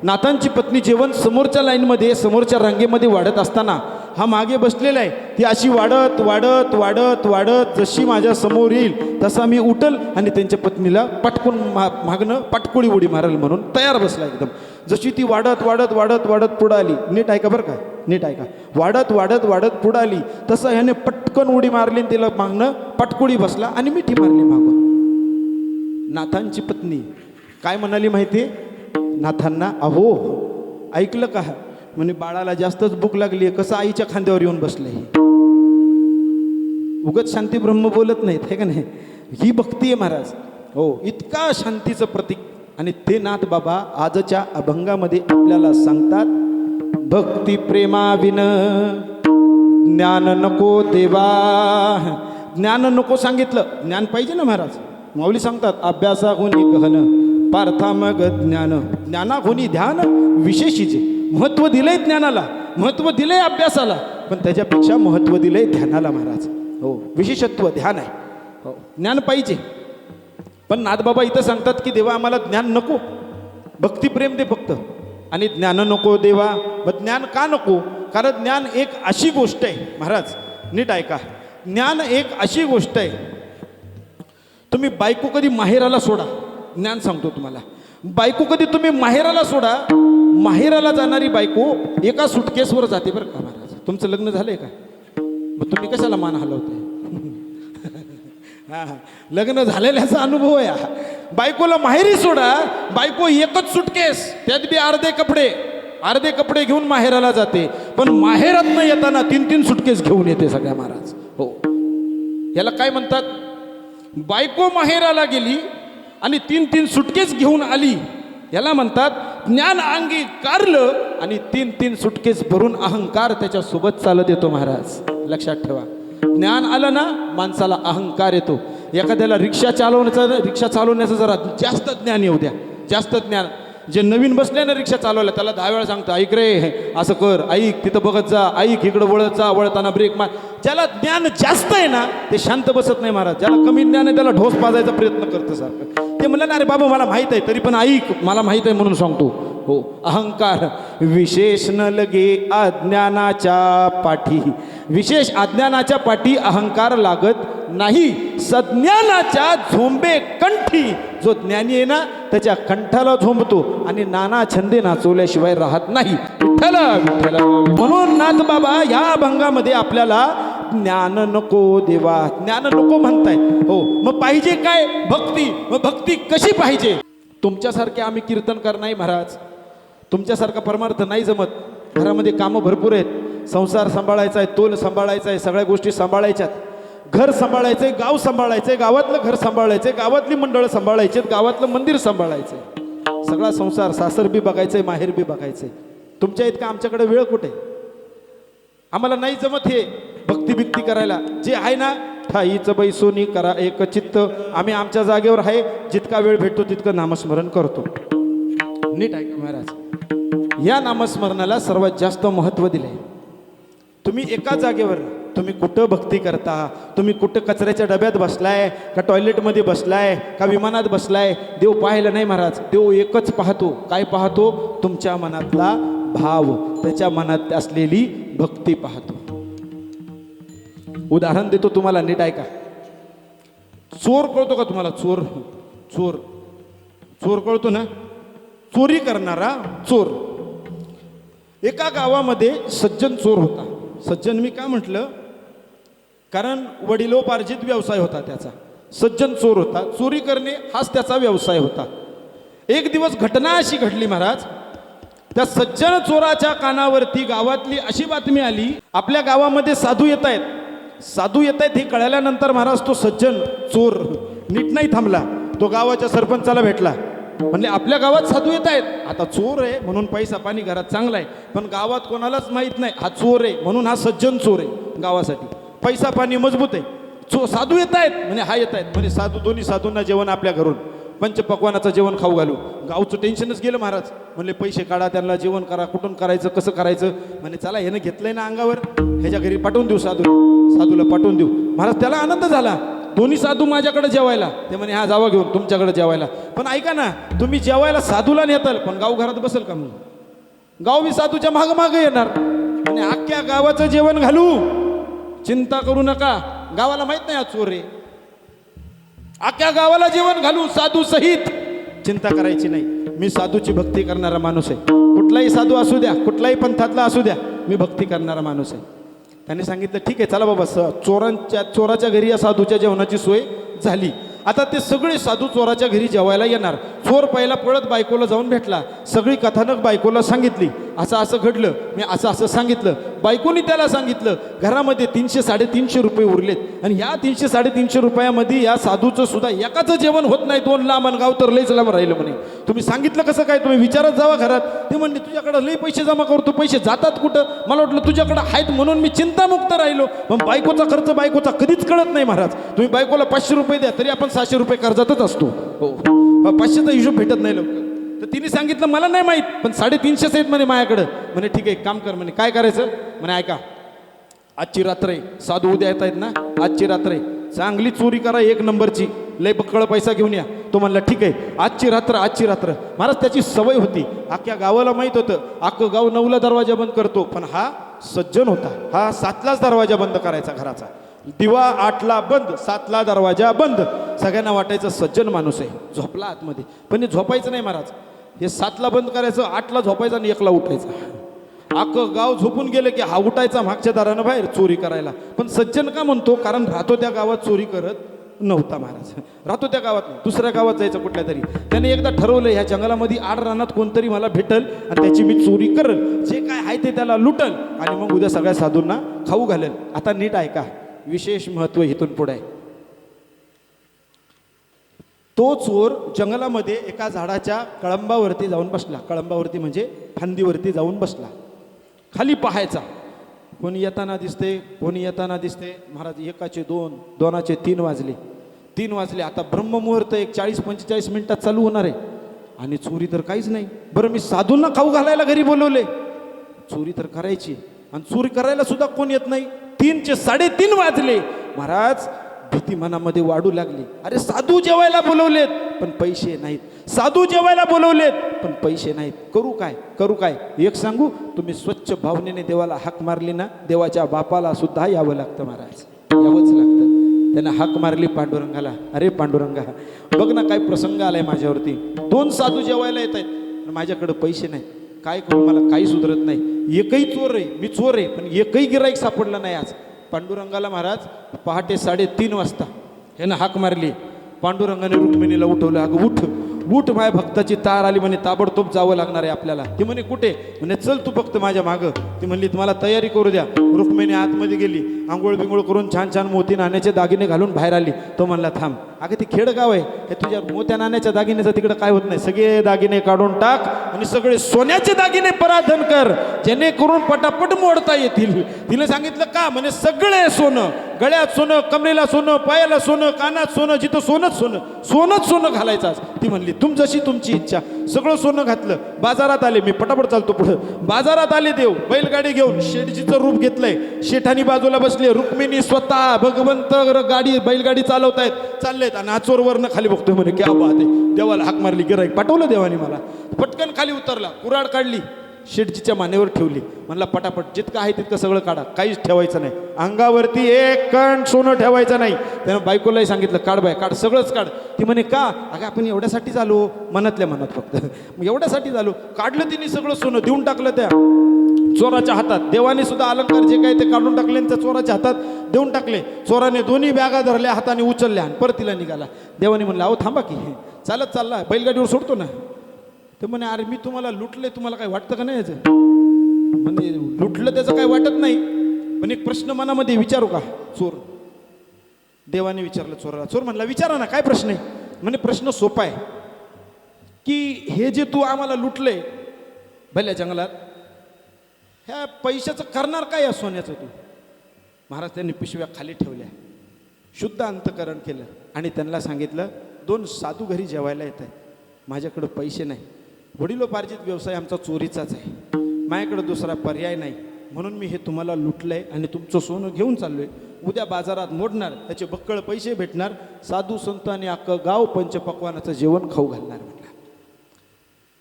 नाथांची पत्नी जेवण समोरच्या लाईनमध्ये समोरच्या रांगेमध्ये वाढत असताना हा मागे बसलेला आहे ती अशी वाढत वाढत वाढत वाढत जशी माझ्या समोर येईल तसा मी उठल आणि त्यांच्या पत्नीला पटकून मागणं पटकुळी उडी मारेल म्हणून तयार बसला एकदम जशी ती वाढत वाढत वाढत वाढत पुढं आली नीट ऐका बरं का नीट ऐका वाढत वाढत वाढत पुढं आली तसं ह्याने पटकन उडी मारली आणि तिला मागणं पटकुळी बसला आणि मिठी मारली मागून नाथांची पत्नी काय म्हणाली माहिती आहे नाथांना अहो ऐकलं का म्हणे बाळाला जास्तच भूक लागली आहे कसं आईच्या खांद्यावर येऊन बसलं हे उगत शांती ब्रह्म बोलत नाहीत हे का नाही ही भक्ती आहे महाराज हो इतका शांतीचं प्रतीक आणि ते नाथ बाबा आजच्या अभंगामध्ये आपल्याला सांगतात भक्ती प्रेमाविन ज्ञान नको देवा ज्ञान नको सांगितलं ज्ञान पाहिजे ना महाराज माऊली सांगतात अभ्यासा होणी गहन पार्था मग ज्ञान ज्ञाना होणी ध्यान विशेषीचे महत्त्व दिलंय ज्ञानाला महत्त्व दिलंय अभ्यासाला पण त्याच्यापेक्षा महत्त्व दिलंय ध्यानाला महाराज हो विशेषत्व ध्यान आहे हो ज्ञान पाहिजे पण नाथबाबा इथं सांगतात की देवा आम्हाला ज्ञान नको भक्तिप्रेम दे फक्त आणि ज्ञान नको देवा मग ज्ञान का नको कारण ज्ञान एक अशी गोष्ट आहे महाराज नीट ऐका ज्ञान एक अशी गोष्ट आहे तुम्ही बायको कधी माहेराला सोडा ज्ञान सांगतो तुम्हाला. बायको कधी तुम्ही माहेराला सोडा, माहेराला जाणारी बायको एका सुटकेसवर जाते बरं का महाराज. तुमचं लग्न झालंय का? मग तुम्ही कशाला मान हलवताय? हा, लग्न झालेल्याचा अनुभव आहे हा. बायकोला माहेरी सोडा, बायको एकच सुटकेस, त्यात बी अर्धे कपडे घेऊन माहेराला जाते. पण माहेरातनं येताना 3-3 सुटकेस घेऊन येते सगळ्या महाराज. हो, याला काय म्हणतात? बायको माहेराला गेली आणि 3-3 सुटकेस घेऊन आली, याला म्हणतात ज्ञान अंगी कारलं आणि 3-3 सुटकेस भरून अहंकार त्याच्या सोबत चालत येतो महाराज. लक्षात ठेवा, ज्ञान आलं ना माणसाला अहंकार येतो. एखाद्याला रिक्षा चालवण्याचं जरा जास्त ज्ञान येऊ द्या, जास्त ज्ञान. जे नवीन बसले ना रिक्षा चालवल्या त्याला 10 वेळा सांगतं, ऐक रे असं कर, ऐक तिथं बघत जा, ऐक इकडं वळत जा, वळताना ब्रेक मार. ज्याला ज्ञान जास्त आहे ना ते शांत बसत नाही महाराज. ज्याला कमी ज्ञान आहे त्याला ढोस पाजायचा प्रयत्न करतं सारखं. ते म्हणलं ना, अरे बाबा मला माहीत आहे तरी पण ऐक, मला माहीत आहे म्हणून सांगतो. हो, अहंकार विशेष न लगे अज्ञानाच्या पाठी, विशेष अज्ञानाच्या पाठी अहंकार लागत नाही. सज्ञानाच्या झोंबे कंठी, जो ज्ञानी आहे ना त्याच्या कंठाला झोंबतो आणि नाना छंदे नाचवल्याशिवाय राहत नाही. विठ्ठल विठ्ठल. म्हणून नाथ बाबा या अभंगामध्ये आपल्याला ज्ञान नको देवा, ज्ञान नको म्हणताय. हो, मग पाहिजे काय? भक्ती. मग भक्ती कशी पाहिजे? तुमच्यासारखे आम्ही कीर्तनकार नाही महाराज, तुमच्यासारखा परमार्थ नाही जमत. घरामध्ये कामं भरपूर आहेत, संसार सांभाळायचा आहे, तोल सांभाळायचा आहे, सगळ्या गोष्टी सांभाळायच्यात. घर सांभाळायचंय, गाव सांभाळायचंय, गावातलं घर सांभाळायचंय, गावातली मंडळं सांभाळायची, गावातलं मंदिर सांभाळायचंय, सगळा संसार, सासर बी बघायचंय, माहेर बी बघायचंय. तुमच्या इतका आमच्याकडे वेळ कुठे? आम्हाला नाही जमत हे भक्ती बिक्ती करायला. जे आहे ना ठाईचं बैसोनी करा एक चित्त, आम्ही आमच्या जागेवर आहे, जितका वेळ भेटतो तितकं नामस्मरण करतो. नीट ऐका महाराज, या नामस्मरणाला सर्वात जास्त महत्त्व दिले. तुम्ही एका जागेवर, तुम्ही कुठं भक्ती करता, तुम्ही कुठं कचऱ्याच्या डब्यात बसलाय का टॉयलेटमध्ये बसलाय का विमानात बसलाय, देव पाहिलं नाही महाराज. देव एकच पाहतो. काय पाहतो? तुमच्या मनातला भाव, त्याच्या मनात असलेली भक्ती पाहतो. उदाहरण देतो तुम्हाला, नीट ऐका. चोर कळतो का तुम्हाला? चोर चोर चोर कळतो ना? चोरी करणारा चोर. एका गावामध्ये सज्जन चोर होता. सज्जन मी का म्हटलं? कारण वडिलोपार्जित व्यवसाय होता त्याचा. सज्जन चोर होता, चोरी करणे हाच त्याचा व्यवसाय होता. एक दिवस घटना अशी घडली महाराज, त्या सज्जन चोराच्या कानावरती गावातली अशी बातमी आली, आपल्या गावामध्ये साधू येत आहेत. साधू येत आहेत हे कळल्यानंतर महाराज तो सज्जन चोर नीट नाही थांबला. तो गावाच्या सरपंचाला भेटला, म्हणले आपल्या गावात साधू येत आहेत. आता चोर आहे म्हणून पैसा पाणी घरात चांगला आहे, पण गावात कोणालाच माहीत नाही हा चोर आहे म्हणून हा सज्जन चोर आहे. गावासाठी पैसा पाणी मजबूत आहे. साधू येत आहेत म्हणे, हा येत आहेत म्हणे. साधू, दोन्ही साधूंना जेवण आपल्या घरून पंचपक्वानाचं जेवण खाऊ घालू. गावचं टेन्शनच गेलं महाराज. म्हणले पैसे काढा, त्यांना जेवण करा, कुठून करायचं, कसं करायचं. म्हणे चला यानं घेतलंय ना अंगावर, ह्याच्या घरी पाठवून देऊ साधूला पाठवून देऊ. महाराज त्याला आनंद झाला, दोन्ही साधू माझ्याकडे जेवायला. ते म्हणे हा जावा घेऊन तुमच्याकडे जेवायला. पण ऐका ना, तुम्ही जेवायला साधूला नेताल पण गाव घरात बसेल का? मग गाव बी साधूच्या मागं मागं येणार. आणि अख्ख्या गावाचं जेवण घालू, चिंता करू नका, गावाला माहित नाही हा चोर आहे. अख्ख्या गावाला जेवण घालू साधू सहित, चिंता करायची नाही. मी साधूची भक्ती करणारा माणूस आहे. कुठलाही साधू असू द्या, कुठलाही पंथातला असू द्या, मी भक्ती करणारा माणूस आहे. त्याने सांगितलं ठीक आहे चला बाबा. चोराच्या घरी या साधूच्या जेवणाची सोय झाली. आता ते सगळे साधू चोराच्या घरी जेवायला येणार. चोर पहिला पळत बायकोला जाऊन भेटला, सगळी कथानक बायकोला सांगितली. असं असं घडलं, मी असं असं सांगितलं. बायकोनी त्याला सांगितलं घरामध्ये 300-350 रुपये उरलेत आणि या 300-350 रुपयामध्ये या साधूचं सुद्धा एकाचं जेवण होत नाही. 2 लांब गाव तर लयच लांब राहिलं म्हणे. तुम्ही सांगितलं कसं काय? तुम्ही विचारत जावा घरात. ते म्हणले तुझ्याकडे लय पैसे जमा करतो, पैसे जातात कुठं? मला वाटलं तुझ्याकडे आहेत म्हणून मी चिंतामुक्त राहिलो. पण बायकोचा खर्च बायकोचा कधीच कळत नाही महाराज. तुम्ही बायकोला 500 रुपये द्या तरी आपण 600 रुपये कर्जातच असतो. हो, 500चा हिशोब भेटत नाही लवकर. तर तिने सांगितलं मला नाही माहीत पण 350 आहेत म्हणे माझ्याकडं. म्हणे ठीक आहे काम कर म्हणे. काय करायचं म्हणे? ऐका, आजची रात्र आहे, साधू उद्या येत आहेत ना, आजची रात्र आहे, चांगली चोरी करा 1 नंबरची, लय बक्कळ पैसा घेऊन या. तो म्हणला ठीक आहे, आजची रात्र. महाराज त्याची सवय होती, अख्ख्या गावाला माहीत होतं. अख्खं गाव 9ला दरवाजा बंद करतो, पण हा सज्जन होता, हा 7लाच दरवाजा बंद करायचा घराचा. दिवा 8ला बंद, 7ला दरवाजा बंद. सगळ्यांना वाटायचं सज्जन माणूस आहे, झोपला आतमध्ये. पण हे झोपायचं नाही महाराज. हे 7ला बंद करायचं, 8ला झोपायचं आणि 1ला उठायचं. अख्खं गाव झोपून गेलं की हा उठायचा मागच्या दारानं बाहेर चोरी करायला. पण सज्जन का म्हणतो? कारण राहतो त्या गावात चोरी करत नव्हता महाराज. राहतो त्या गावात नाही, दुसऱ्या गावात जायचं कुठल्या तरी. त्याने एकदा ठरवलं ह्या जंगलामध्ये आड रानात कोणतरी मला भेटल आणि त्याची मी चोरी करल, जे काय आहे ते त्याला लुटल आणि मग उद्या सगळ्या साधूंना खाऊ घालेल. आता नीट ऐका, विशेष महत्त्व इथून पुढे आहे. तो चोर जंगलामध्ये एका झाडाच्या कळंबावरती जाऊन बसला. कळंबावरती म्हणजे फांदीवरती जाऊन बसला. खाली पाहायचा, कोणी येताना दिसते, कोणी येताना दिसते. महाराज एकाचे 2, 2चे 3 वाजले. 3 वाजले, आता ब्रह्ममुहूर्त एक 40-45 मिनिटात चालू होणार आहे आणि चोरी तर काहीच नाही. बरं, मी साधूंना खाऊ घालायला घरी बोलवले, चोरी तर करायची आणि चोरी करायला सुद्धा कोण येत नाही. 3चे 3:30 वाजले. महाराज भीती मनामध्ये वाढू लागली. अरे साधू जेवायला बोलवलेत पण पैसे नाहीत, साधू जेवायला बोलवलेत पण पैसे नाहीत. करू काय, करू काय? एक सांगू, तुम्ही स्वच्छ भावनेने देवाला हाक मारली ना, देवाच्या बापाला सुद्धा यावं लागतं महाराज, यावंच लागतं. त्यानं हाक मारली पांडुरंगाला. अरे पांडुरंगा, बघ ना काय प्रसंग आलाय माझ्यावरती. 2 साधू जेवायला येत आहेत, माझ्याकडे पैसे नाहीत. काय करू, मला काही सुधरत नाही. एकही चोर आहे, मी चोर आहे, पण एकही गिराईक सापडला नाही आज. पांडुरंगाला महाराज पहाटे 3:30 वाजता ह्यानं हाक मारली. पांडुरंगाने रुक्मिणीला उठवलं. अगं उठ उठ, माझ्या भक्ताची तार आली म्हणे, ताबडतोब जावं लागणार आहे आपल्याला. ती म्हणे कुठे? म्हणे चल तू फक्त माझ्या मागं. ती म्हणली तुम्हाला तयारी करू द्या. रुक्मिणी आतमध्ये गेली, आंघोळ बिंघोळ करून छान छान मोती नाण्याचे दागिने घालून बाहेर आली. तो म्हणला थांब, अगं ते खेडगाव आहे, हे तुझ्या मोत्या नाण्याच्या दागिन्याचं तिकडं काय होत नाही, सगळे दागिने काढून टाक आणि सगळे सोन्याचे दागिने पराधन कर, जेणेकरून पटापट मोडता येतील. तिने सांगितलं का? म्हणे सगळे सोनं, गळ्यात सोनं, कमरेला सोनं, पायाला सोनं, कानात सोनं, जिथं सोनंच सोनं, सोनंच सोनं घालायचं. ती म्हणली जशी तुमची इच्छा. सगळं सोनं घातलं. बाजारात आले, मी पटापट चालतो पुढं. बाजारात आले देव बैलगाडी घेऊन, शेठजीचं रूप घेतलंय. शेठानी बाजूला बसले, रुक्मिणी स्वतः भगवंत गाडी बैलगाडी चालवतायत, चाललेत आणि आचोरवरनं खाली बघतोय. म्हणे क्या बात आहे, देवाला हाक मारली, गिराईक पाठवलं देवाने मला. पटकन खाली उतरला, कुऱ्हाड काढली, शेठजीच्या मानेवर ठेवली. म्हणला पटापट जितकं आहे तितकं सगळं काढा, काहीच ठेवायचं नाही, अंगावरती एक कण सोनं ठेवायचं नाही. त्यानं बायकोलाही सांगितलं काढ बाय, काढ, सगळंच काढ. ती म्हणे का? अगं आपण एवढ्यासाठी झालो, मनातल्या मनात फक्त, मग एवढ्यासाठी झालो. काढलं तिने सगळं सोनं, देऊन टाकलं त्या चोराच्या हातात. देवाने सुद्धा अलंकार जे काय ते काढून टाकले आणि त्या चोराच्या हातात देऊन टाकले. चोराने दोन्ही बॅगा धरल्या, हाताने उचलल्या आणि परतीला निघाला. देवाने म्हणलं अहो थांबा की, चालत चालला, बैलगाडीवर सोडतो ना. ते म्हणे अरे मी तुम्हाला लुटले, तुम्हाला काय वाटतं का नाही याचं? म्हणजे लुटलं त्याचं काय वाटत नाही, पण एक प्रश्न मनामध्ये विचारू का? चोर देवाने विचारलं चोराला. चोर म्हणला विचारा ना, काय प्रश्न आहे? म्हणे प्रश्न सोपा आहे की हे जे तू आम्हाला लुटले भल्या जंगलात, ह्या पैशाचं करणार काय या सोन्याचं तू? महाराज त्यांनी पिशव्या खाली ठेवल्या, शुद्ध अंतकरण केलं आणि त्यांना सांगितलं 2 साधू घरी जेवायला येत आहेत, माझ्याकडं पैसे नाही, वडिलोपार्जित व्यवसाय आमचा चोरीचाच आहे, माझ्याकडं दुसरा पर्याय नाही, म्हणून मी हे तुम्हाला लुटलंय आणि तुमचं सोनं घेऊन चाललोय. उद्या बाजारात मोडणार, त्याचे बक्कळ पैसे भेटणार, साधू संत आणि अख्खं गाव पंचपक्वानाचं जेवण खाऊ घालणार म्हटलं.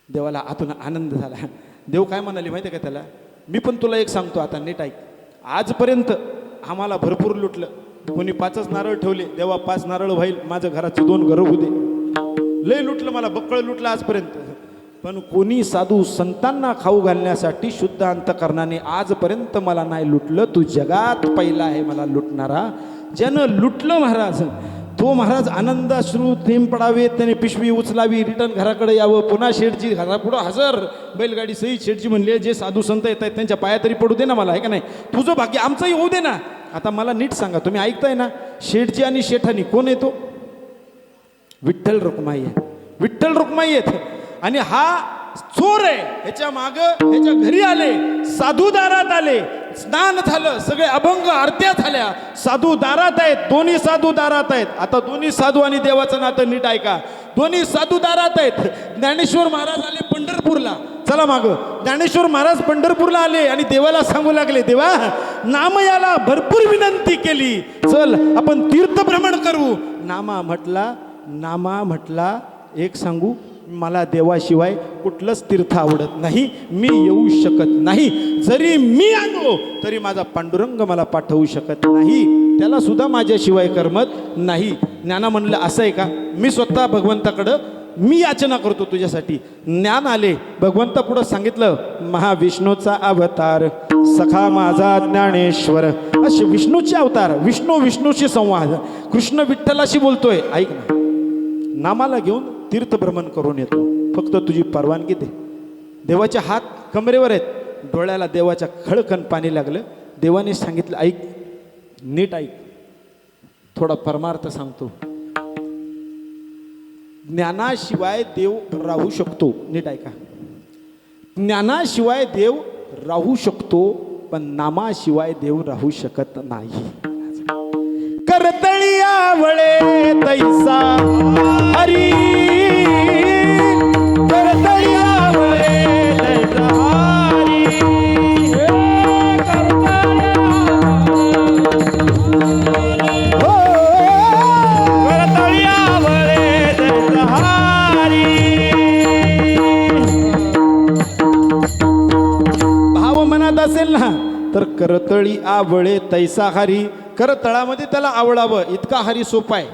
देवाला आतून आनंद झाला. देव काय म्हणाले माहिती आहे का त्याला? मी पण तुला एक सांगतो, आता नीट ऐक. आजपर्यंत आम्हाला भरपूर लुटलं, कोणी 5च नारळ ठेवले, देवा 5 नारळ व्हाईल, माझं घराचे 2 घरं होऊ दे. लय लुटलं मला, बक्कळ लुटलं आजपर्यंत. पण कोणी साधू संतांना खाऊ घालण्यासाठी शुद्ध अंतकरणाने आजपर्यंत मला नाही लुटलं. तू जगात पहिला आहे मला लुटणारा. ज्यानं लुटलं महाराज, तो महाराज आनंदाश्रू थेंब पडावे, त्याने पिशवी उचलावी, रिटर्न घराकडे यावं. पुन्हा शेठजी घरापुढं हजर, बैलगाडी सहित. शेठजी म्हणले जे साधू संत येत आहेत त्यांच्या पाया तरी पडू दे ना मला, आहे का नाही? तुझं भाग्य आमचंही होऊ दे ना. आता मला नीट सांगा, तुम्ही ऐकताय ना, शेठजी आणि शेठानी कोण येतो? विठ्ठल रुक्माई आहे, विठ्ठल रुक्माई आहेत. आणि हा चोर आहे, ह्याच्या माग ह्याच्या घरी आले, साधू दारात आले, स्नान झालं, सगळे अभंग आरत्या झाल्या, साधू दारात आहेत, दोन्ही साधू दारात आहेत. आता दोन्ही साधू आणि देवाचं नातं नीट ऐका. दोन्ही साधू दारात आहेत. ज्ञानेश्वर महाराज आले पंढरपूरला, चला माग. ज्ञानेश्वर महाराज पंढरपूरला आले आणि देवाला सांगू लागले, देवा नामयाला भरपूर विनंती केली, चल आपण तीर्थभ्रमण करू. नामा म्हटला, एक सांगू, मला देवाशिवाय कुठलंच तीर्थ आवडत नाही, मी येऊ शकत नाही. जरी मी आलो तरी माझा पांडुरंग मला पाठवू शकत नाही, त्याला सुद्धा माझ्याशिवाय करमत नाही. ज्ञाना म्हणलं असं आहे का, मी स्वतः भगवंताकडं मी याचना करतो तुझ्यासाठी. ज्ञान आले, भगवंता पुढं सांगितलं महाविष्णूचा अवतार सखा माझा ज्ञानेश्वर. असे विष्णूचे अवतार, विष्णूशी संवाद. कृष्ण विठ्ठलाशी बोलतोय, ऐक ना, नामाला घेऊन तीर्थभ्रमण करून येतो, फक्त तुझी परवानगी दे. देवाचे हात कमरेवर आहेत, डोळ्याला देवाच्या खळखण पाणी लागलं. देवाने सांगितलं ऐक, नीट ऐक, थोडा परमार्थ सांगतो. ज्ञानाशिवाय देव राहू शकतो, नीट ऐका. ज्ञानाशिवाय देव राहू शकतो, पण नामाशिवाय देव राहू शकत नाही. करतळी आवळे तैसा हरी, करतळी आवळे तैसा हरी. भाव मनात असेल ना तर करतळी आवळे तैसा हरी. करतळामध्ये त्याला आवडावं इतका हरी सोपा आहे.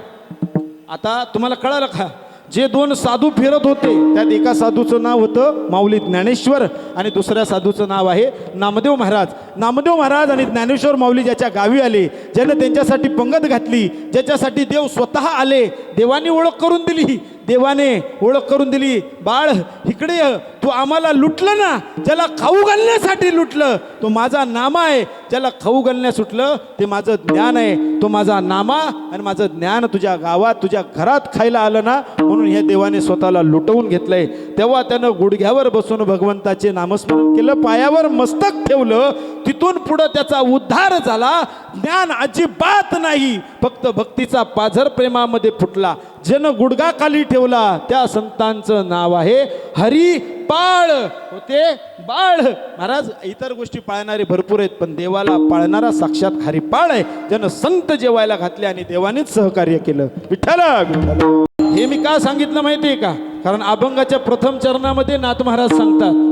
आता तुम्हाला कळालं का, जे दोन साधू फिरत होते त्यात एका साधूचं नाव होतं माऊली ज्ञानेश्वर आणि दुसऱ्या साधूचं नाव आहे नामदेव महाराज. नामदेव महाराज आणि ज्ञानेश्वर माऊली ज्याच्या गावी आले, ज्यानं त्यांच्यासाठी पंगत घातली, ज्याच्यासाठी देव स्वतः आले, देवाने ओळख करून दिली, देवाने ओळख करून दिली. बाळ इकडे ये, तू आम्हाला लुटलं ना, ज्याला खाऊ घालण्यासाठी लुटलं तो माझा नामा आहे, ज्याला खाऊ घालण्यास सुटलं ते माझं ज्ञान आहे. तो माझा नामा आणि माझं ज्ञान तुझ्या गावात तुझ्या घरात खायला आलं ना, म्हणून ह्या देवाने स्वतःला लुटवून घेतलंय. तेव्हा त्यानं गुडघ्यावर बसून भगवंताचे नामस्मरण केलं, पायावर मस्तक ठेवलं, तिथून पुढं त्याचा उद्धार झाला. ज्ञान अजिबात नाही, फक्त भक्तीचा पाझर प्रेमामध्ये फुटला. जन गुडगा खाली ठेवला त्या संतांचं नाव आहे हरी पाळ. होते बाळ महाराज. इतर गोष्टी पाळणारे भरपूर आहेत, पण देवाला पाळणारा साक्षात हरिपाळ आहे, ज्यानं संत जेवायला घातले आणि देवानेच सहकार्य केलं. विठ्ठला विठ्ठला. हे मी का सांगितलं माहिती आहे का, कारण अभंगाच्या प्रथम चरणामध्ये नाथ महाराज सांगतात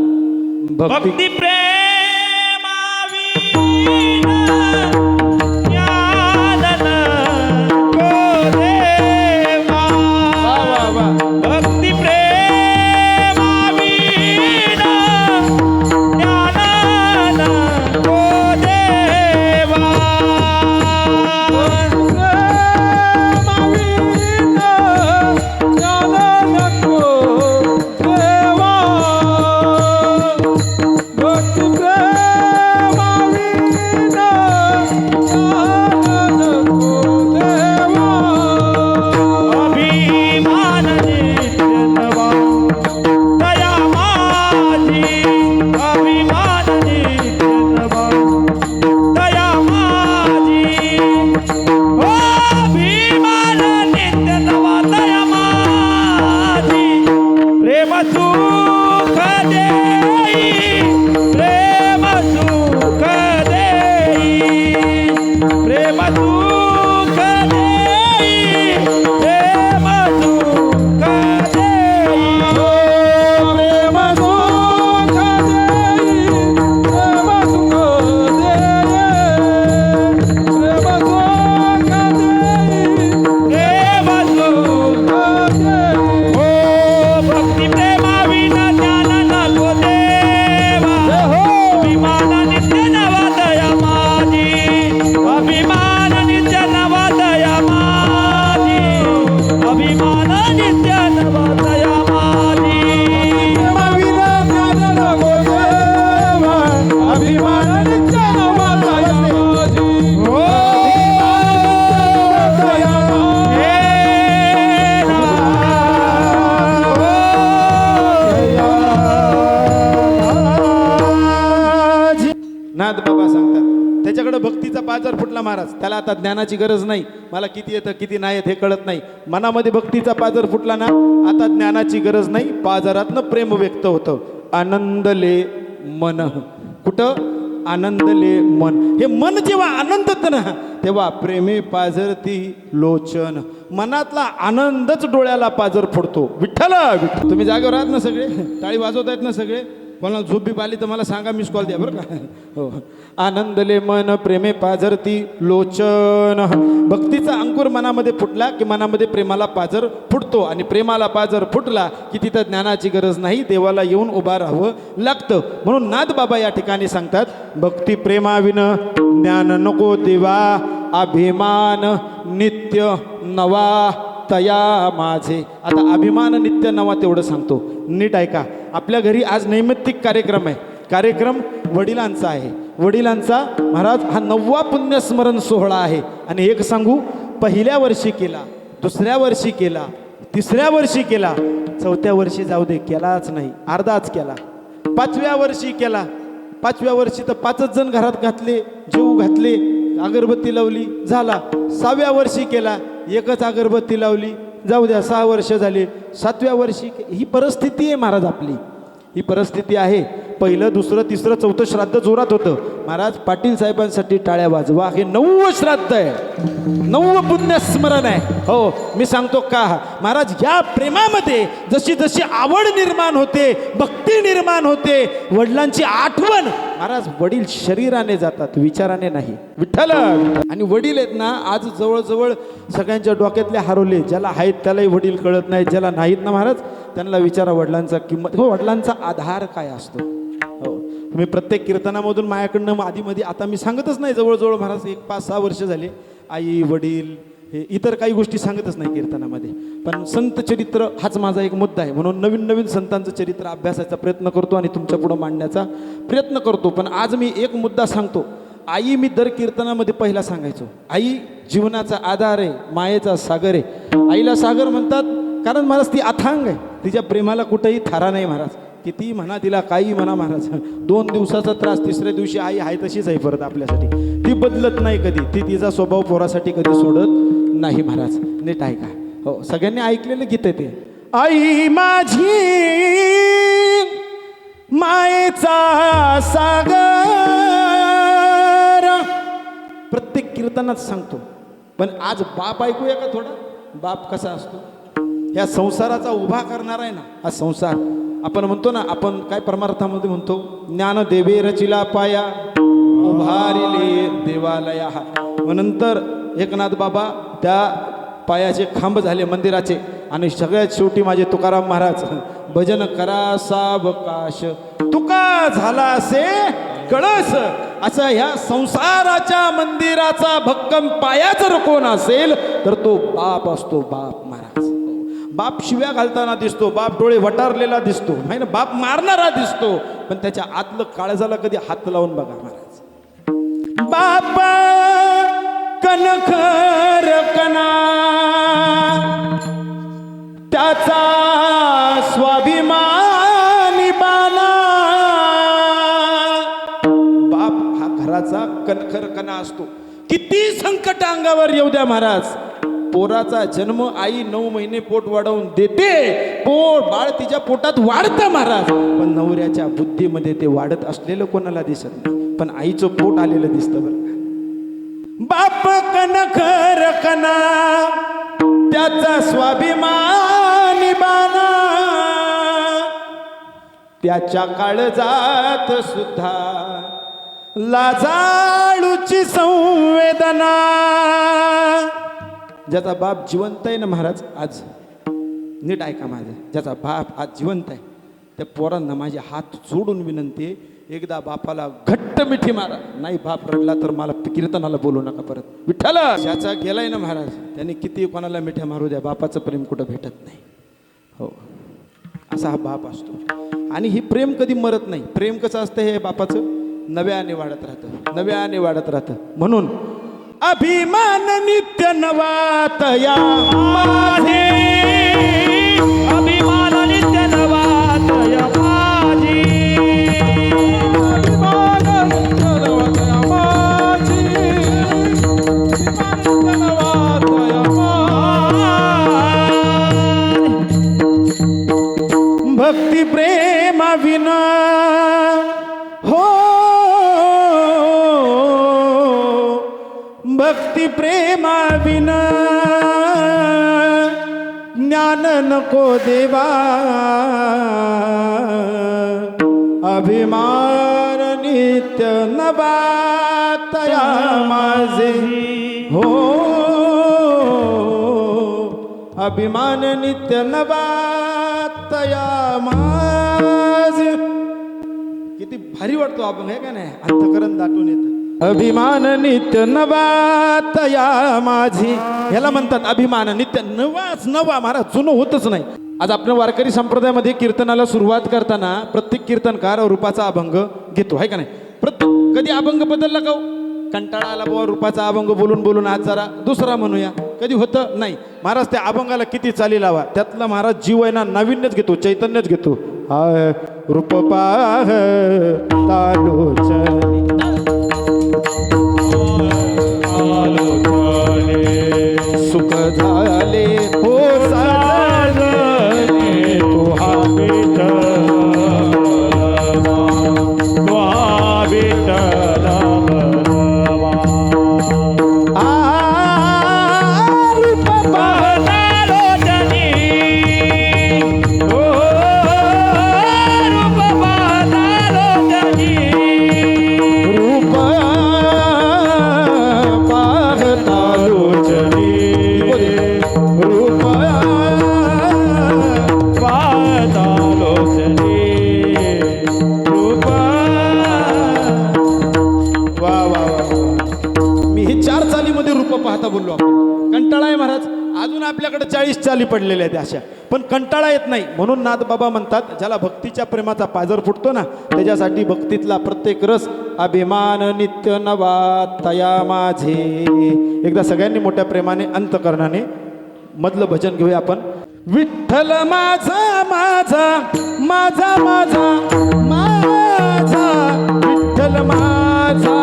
भक्ती बाबा सांगतात त्याच्याकडे भक्तीचा बाजार फुटला महाराज. त्याला आता ज्ञानाची गरज नाही, मला किती येतं किती नाही येत हे कळत नाही. मनामध्ये भक्तीचा बाजार फुटला ना, आता ज्ञानाची गरज नाही, बाजारातनं प्रेम व्यक्त होतं. आनंदले मन. कुठं आनंदले मन. हे मन जेव्हा आनंदत ना तेव्हा प्रेमे पाझरती लोचन. मनातला आनंदच डोळ्याला पाजर फोडतो. विठ्ठल विठ्ठल. तुम्ही जागेवर आहात ना सगळे? टाळी वाजवत आहेत ना सगळे? कोणाला झोप बी आली तर मला सांगा, मिस कॉल द्या बरं का. हो. आनंदले मन प्रेमे पाझरती लोचन. भक्तीचा अंकुर मनामध्ये फुटला की मनामध्ये प्रेमाला पाझर फुटतो, आणि प्रेमाला पाझर फुटला की तिथं ज्ञानाची गरज नाही, देवाला येऊन उभा राहावं लागतं. म्हणून नाथ बाबा या ठिकाणी सांगतात, भक्ती प्रेमाविन ज्ञान नको देवा, अभिमान नित्य नवा तया माझे. आता अभिमान नित्य नवा तेवढं सांगतो, नीट ऐका. आपल्या घरी आज नैमित्तिक कार्यक्रम आहे. कार्यक्रम वडिलांचा आहे. वडिलांचा महाराज हा 9वा पुण्यस्मरण सोहळा आहे. आणि एक सांगू, पहिल्या वर्षी केला, दुसऱ्या वर्षी केला, तिसऱ्या वर्षी केला, चौथ्या वर्षी जाऊ दे केलाच नाही, अर्धाच केला. 5व्या वर्षी केला. 5व्या वर्षी तर 5च जण घरात घातले, जेऊ घातले, अगरबत्ती लावली, झाला. 6व्या वर्षी केला, एकच अगरबत्ती लावली, जाऊ द्या, 6 वर्ष झाली. 7व्या वर्षी ही परिस्थिती आहे महाराज आपली, ही परिस्थिती आहे. पहिलं, दुसरं, तिसरं, चौथं श्राद्ध जोरात होतं. महाराज पाटील साहेबांसाठी टाळ्या वाजवा. हे 9वं श्राद्ध आहे, 9वं पुण्यस्मरण आहे. हो, मी सांगतो का महाराज, या प्रेमामध्ये जशी जशी आवड निर्माण होते, भक्ती निर्माण होते, वडिलांची आठवण. महाराज वडील शरीराने जातात, विचाराने नाही. विठ्ठल. आणि वडील आहेत ना, आज जवळजवळ सगळ्यांच्या डोक्यातले हरवले. ज्याला आहेत त्यालाही वडील कळत नाही, ज्याला नाहीत ना महाराज त्यांना विचारा वडिलांचा किंमत. हो, वडिलांचा आधार काय असतो. हो, मी प्रत्येक कीर्तनामधून माझ्याकडनं आधीमध्ये, आता मी सांगतच नाही, जवळजवळ महाराज 5-6 वर्ष झाले, आई वडील हे इतर काही गोष्टी सांगतच नाही कीर्तनामध्ये. पण संत चरित्र हाच माझा एक मुद्दा आहे. म्हणून नवीन नवीन संतांचं चरित्र अभ्यासाचा प्रयत्न करतो आणि तुमच्या पुढं मांडण्याचा प्रयत्न करतो. पण आज मी एक मुद्दा सांगतो. आई मी दर कीर्तनामध्ये पहिला सांगायचो, आई जीवनाचा आधार आहे, मायेचा सागर आहे. आईला सागर म्हणतात कारण महाराज ती अथांग आहे. तिच्या प्रेमाला कुठेही थारा नाही महाराज. किती म्हणा तिला, काही म्हणा महाराज, 2 दिवसाचा त्रास, तिसऱ्या दिवशी आई आहे तशीच आहे परत आपल्यासाठी. ती बदलत नाही कधी. ती तिचा स्वभाव पोरासाठी कधी सोडत नाही महाराज. नीट ऐका. हो, सगळ्यांनी ऐकलेलं गीत आहे ते. आई माझी मायेचा सागर, प्रत्येक कीर्तनात सांगतो. पण आज बाप ऐकूया का थोडा. बाप कसा असतो, ह्या संसाराचा उभा करणारा आहे ना. हा संसार आपण म्हणतो ना, आपण काय परमार्थामध्ये म्हणतो, ज्ञान देवे रचिला पाया, उभारिले देवालया. नंतर एकनाथ बाबा त्या पायाचे खांब झाले मंदिराचे. आणि सगळ्यात शेवटी माझे तुकाराम महाराज, भजन करा सावकाश, तुका झाला से कळस. असं ह्या संसाराच्या मंदिराचा भक्कम पाया जर कोण असेल तर तो बाप असतो. बाप महाराज. बाप शिव्या घालताना दिसतो, बाप डोळे वटारलेला दिसतो, नाही ना, बाप मारणारा दिसतो, पण त्याच्या आतलं काळजाला कधी हात लावून बघा महाराज. बापा कणखर कणा, त्याचा स्वाभिमानी बाणा. बाप हा घराचा कणखर कणा असतो. किती संकट अंगावर येऊ द्या महाराज, पोराचा जन्म आई 9 महिने पोट वाढवून देते, बाळ तिच्या पोटात वाढतं महाराज. पण नवऱ्याच्या बुद्धीमध्ये ते वाढत असलेलं कोणाला दिसत नाही, पण आईचं पोट आलेलं दिसतं बरं. बाप कणखर कणा, त्याचा स्वाभिमानी बाणा, त्याच्या काळजात सुद्धा लाजाळूची संवेदना. ज्याचा बाप जिवंत आहे ना महाराज, आज नीट ऐका माझं, ज्याचा बाप आज जिवंत आहे त्या पोरांना माझे हात जोडून विनंती आहे, एकदा बापाला घट्ट मिठी मारा. नाही बाप रडला तर मला कीर्तनाला बोलू नका परत. विठ्ठल. ज्याचा गेलाय ना महाराज, त्याने किती कोणाला मिठ्या मारू द्या, बापाचं प्रेम कुठं भेटत नाही. हो, असा हा बाप असतो. आणि ही प्रेम कधी मरत नाही. प्रेम कसं असतं हे बापाचं, नव्याने वाढत राहतं, नव्याने वाढत राहतं. म्हणून अभिमान नित्य नवातया माझे, अभिमान नित्य नवातया माझी, अभिमान नित्य नवातया माझी, अभिमान नवातया माझी. भक्ती प्रेमा विना हो, भक्ती प्रेमा विना ज्ञान नको देवा अभिमान नित्य नवा तया माझे हो अभिमान नित्य नवा तया माझे. किती भारी वाटतो आपण हे का नाही अंतकरण दाटून येतं. अभिमान नित्य नवा तया माझी ह्याला म्हणतात अभिमान नित्य नवाच नवा महाराज जुनं होतच नाही. आज आपण वारकरी संप्रदायामध्ये कीर्तनाला सुरुवात करताना प्रत्येक कीर्तनकार रूपाचा अभंग घेतो आहे का नाही. प्रत्येक कधी अभंग बदलला का हो? कंटाळा आला बुवा रूपाचा अभंग बोलून बोलून आज जरा दुसरा म्हणूया कधी होतं नाही. महाराज त्या अभंगाला किती चाली लावा त्यातला महाराज जीव आहे ना नाविन्यच घेतो चैतन्यच घेतो. हाय रूप पाह तालोचनी सुख झाले हो साजने तुहा बोललो आपण. कंटाळा आहे महाराज अजून आपल्याकडे 40 चाली पडलेल्या आहेत अशा पण कंटाळा येत नाही. म्हणून नाथबाबा म्हणतात ज्याला भक्तीच्या प्रेमाचा पाजर फुटतो ना त्याच्यासाठी भक्तीतला प्रत्येक रस अभिमान नित्य नवा तया माझे. एकदा सगळ्यांनी मोठ्या प्रेमाने अंतकरणाने मधलं भजन घेऊया आपण. विठ्ठल माझा माझा माझा माझा माझा विठ्ठल माझा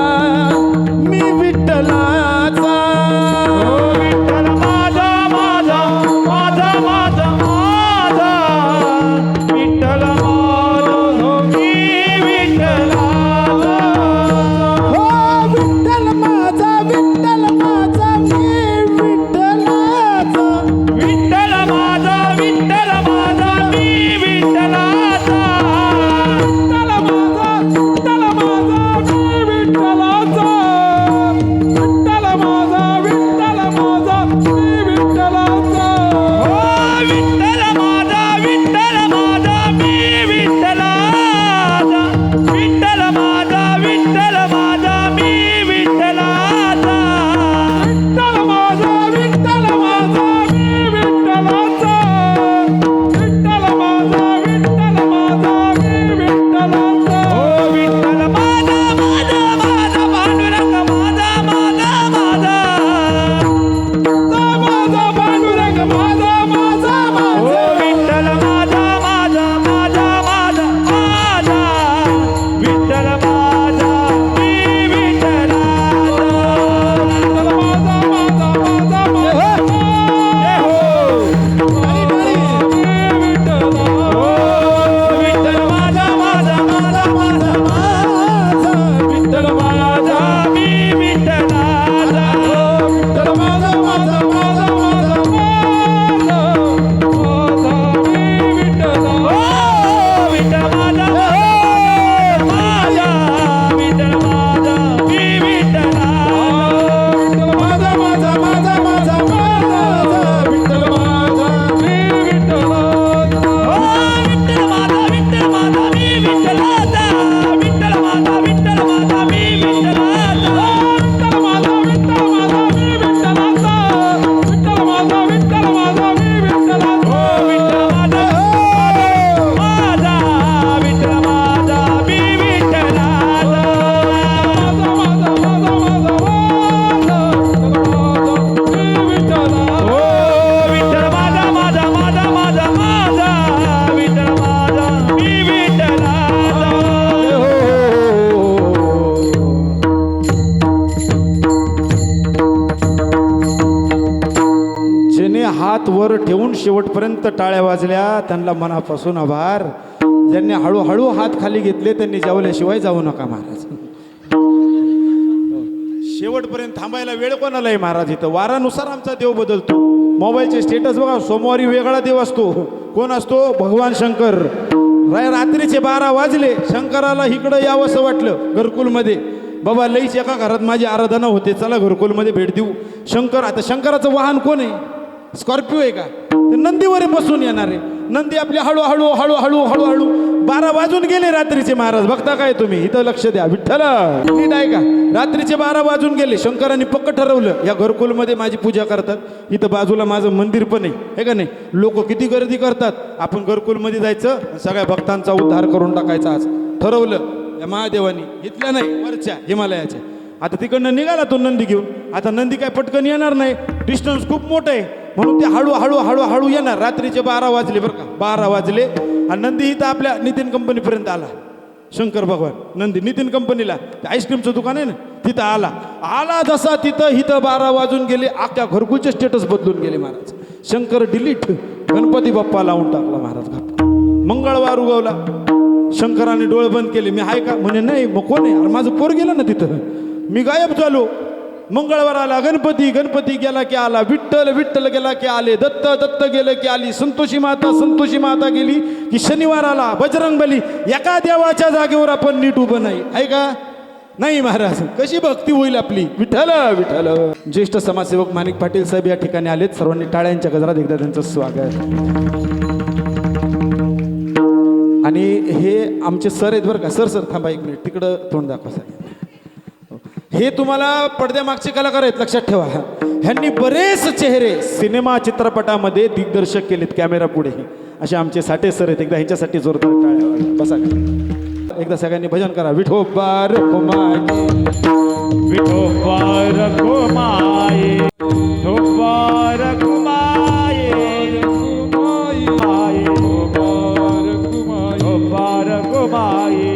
मी विठ्ठलाचा विठ्ठल माझा माझा माझा माझा माझा विठ्ठल माझा मी विठ्ठलाचा हो विठ्ठल माझा मी विठ्ठलाचा विठ्ठल माझा मी विठ्ठलाचा विठ्ठल माझा हात वर ठेवून शेवटपर्यंत टाळ्या वाजल्या त्यांना मनापासून आभार. ज्यांनी हळूहळू हात खाली घेतले त्यांनी जेवल्याशिवाय जाऊ नका महाराज. शेवटपर्यंत थांबायला वेळ कोणालाही महाराज इथं वारानुसार आमचा देव बदलतो. मोबाईलचे स्टेटस बघा, सोमवारी वेगळा देव असतो. कोण असतो? भगवान शंकर. रात्रीचे 12 वाजले, शंकराला इकडं यावंसं वाटलं घरकुलमध्ये. बाबा लईच एका घरात माझी आराधना होते, चला घरकुलमध्ये भेट देऊ. शंकर, आता शंकराचं वाहन कोण आहे? स्कॉर्पिओ आहे का? ते नंदीवर बसून येणार आहे. नंदी आपली हळूहळू हळूहळू हळूहळू 12 वाजून गेले रात्रीचे. महाराज बघता काय तुम्ही? इथं लक्ष द्या. विठ्ठल नीट आहे का? रात्रीचे 12 वाजून गेले. शंकरांनी पक्क ठरवलं, या घरकुलमध्ये माझी पूजा करतात, इथं बाजूला माझं मंदिर पण आहे का नाही? लोक किती गर्दी करतात, आपण घरकुलमध्ये जायचं, सगळ्या भक्तांचा उद्धार करून टाकायचा. आज ठरवलं या महादेवानी, इथल्या नाही वरच्या हिमालयाच्या. आता तिकडनं निघाला तो नंदी घेऊन. आता नंदी काय पटकन येणार नाही, डिस्टन्स खूप मोठं आहे, म्हणून ते हळूहळू हळूहळू येणार. रात्रीचे 12 वाजले बरं का, 12 वाजले आणि नंदी इथं आपल्या नितीन कंपनीपर्यंत आला. शंकर भगवान नंदी नितीन कंपनीला, ते आईस्क्रीमचं दुकान आहे ना, तिथं आला जसा तिथं 12 वाजून गेले. अख्ख्या घरकुलचे स्टेटस बदलून गेले महाराज. शंकर डिलीट, गणपती बाप्पा लावून टाकला महाराज. मंगळवार उगवला, शंकराने डोळे बंद केले. मी आहे का? म्हणे नाही. मग कोण आहे? अरे माझं पोर गेलं ना तिथं, मी गायब झालो. मंगळवार आला, गणपती गेला की आला, विठ्ठल गेला की आले, दत्त गेलं की आली, संतोषी माता गेली की शनिवार आला, बजरंगबली. एका देवाच्या जागेवर आपण नीट उभं नाही आहे का? नाही महाराज. कशी भक्ती होईल आपली? विठ्ठल. ज्येष्ठ समाजसेवक माणिक पाटील साहेब या ठिकाणी आलेत. सर्वांनी टाळ्यांच्या गजरात एकदा त्यांचं स्वागत. आणि हे आमचे सर आहेत बरं का. सर थांबा एक मिनिट, तिकडं तोंड दाखवा सर. हे तुम्हाला पडद्यामागचे कलाकार आहेत, लक्षात ठेवा. ह्यांनी बरेच चेहरे सिनेमा चित्रपटामध्ये दिग्दर्शक केलेत कॅमेरा पुढे. असे आमचे साठे सर आहेत. एकदा ह्यांच्यासाठी जोरदार टाळ्या बसा. एकदा सगळ्यांनी भजन करा. विठोबार कुमाय, विठोबार कुमाये, विठोबार कुमाये, विठोबार कुमाये,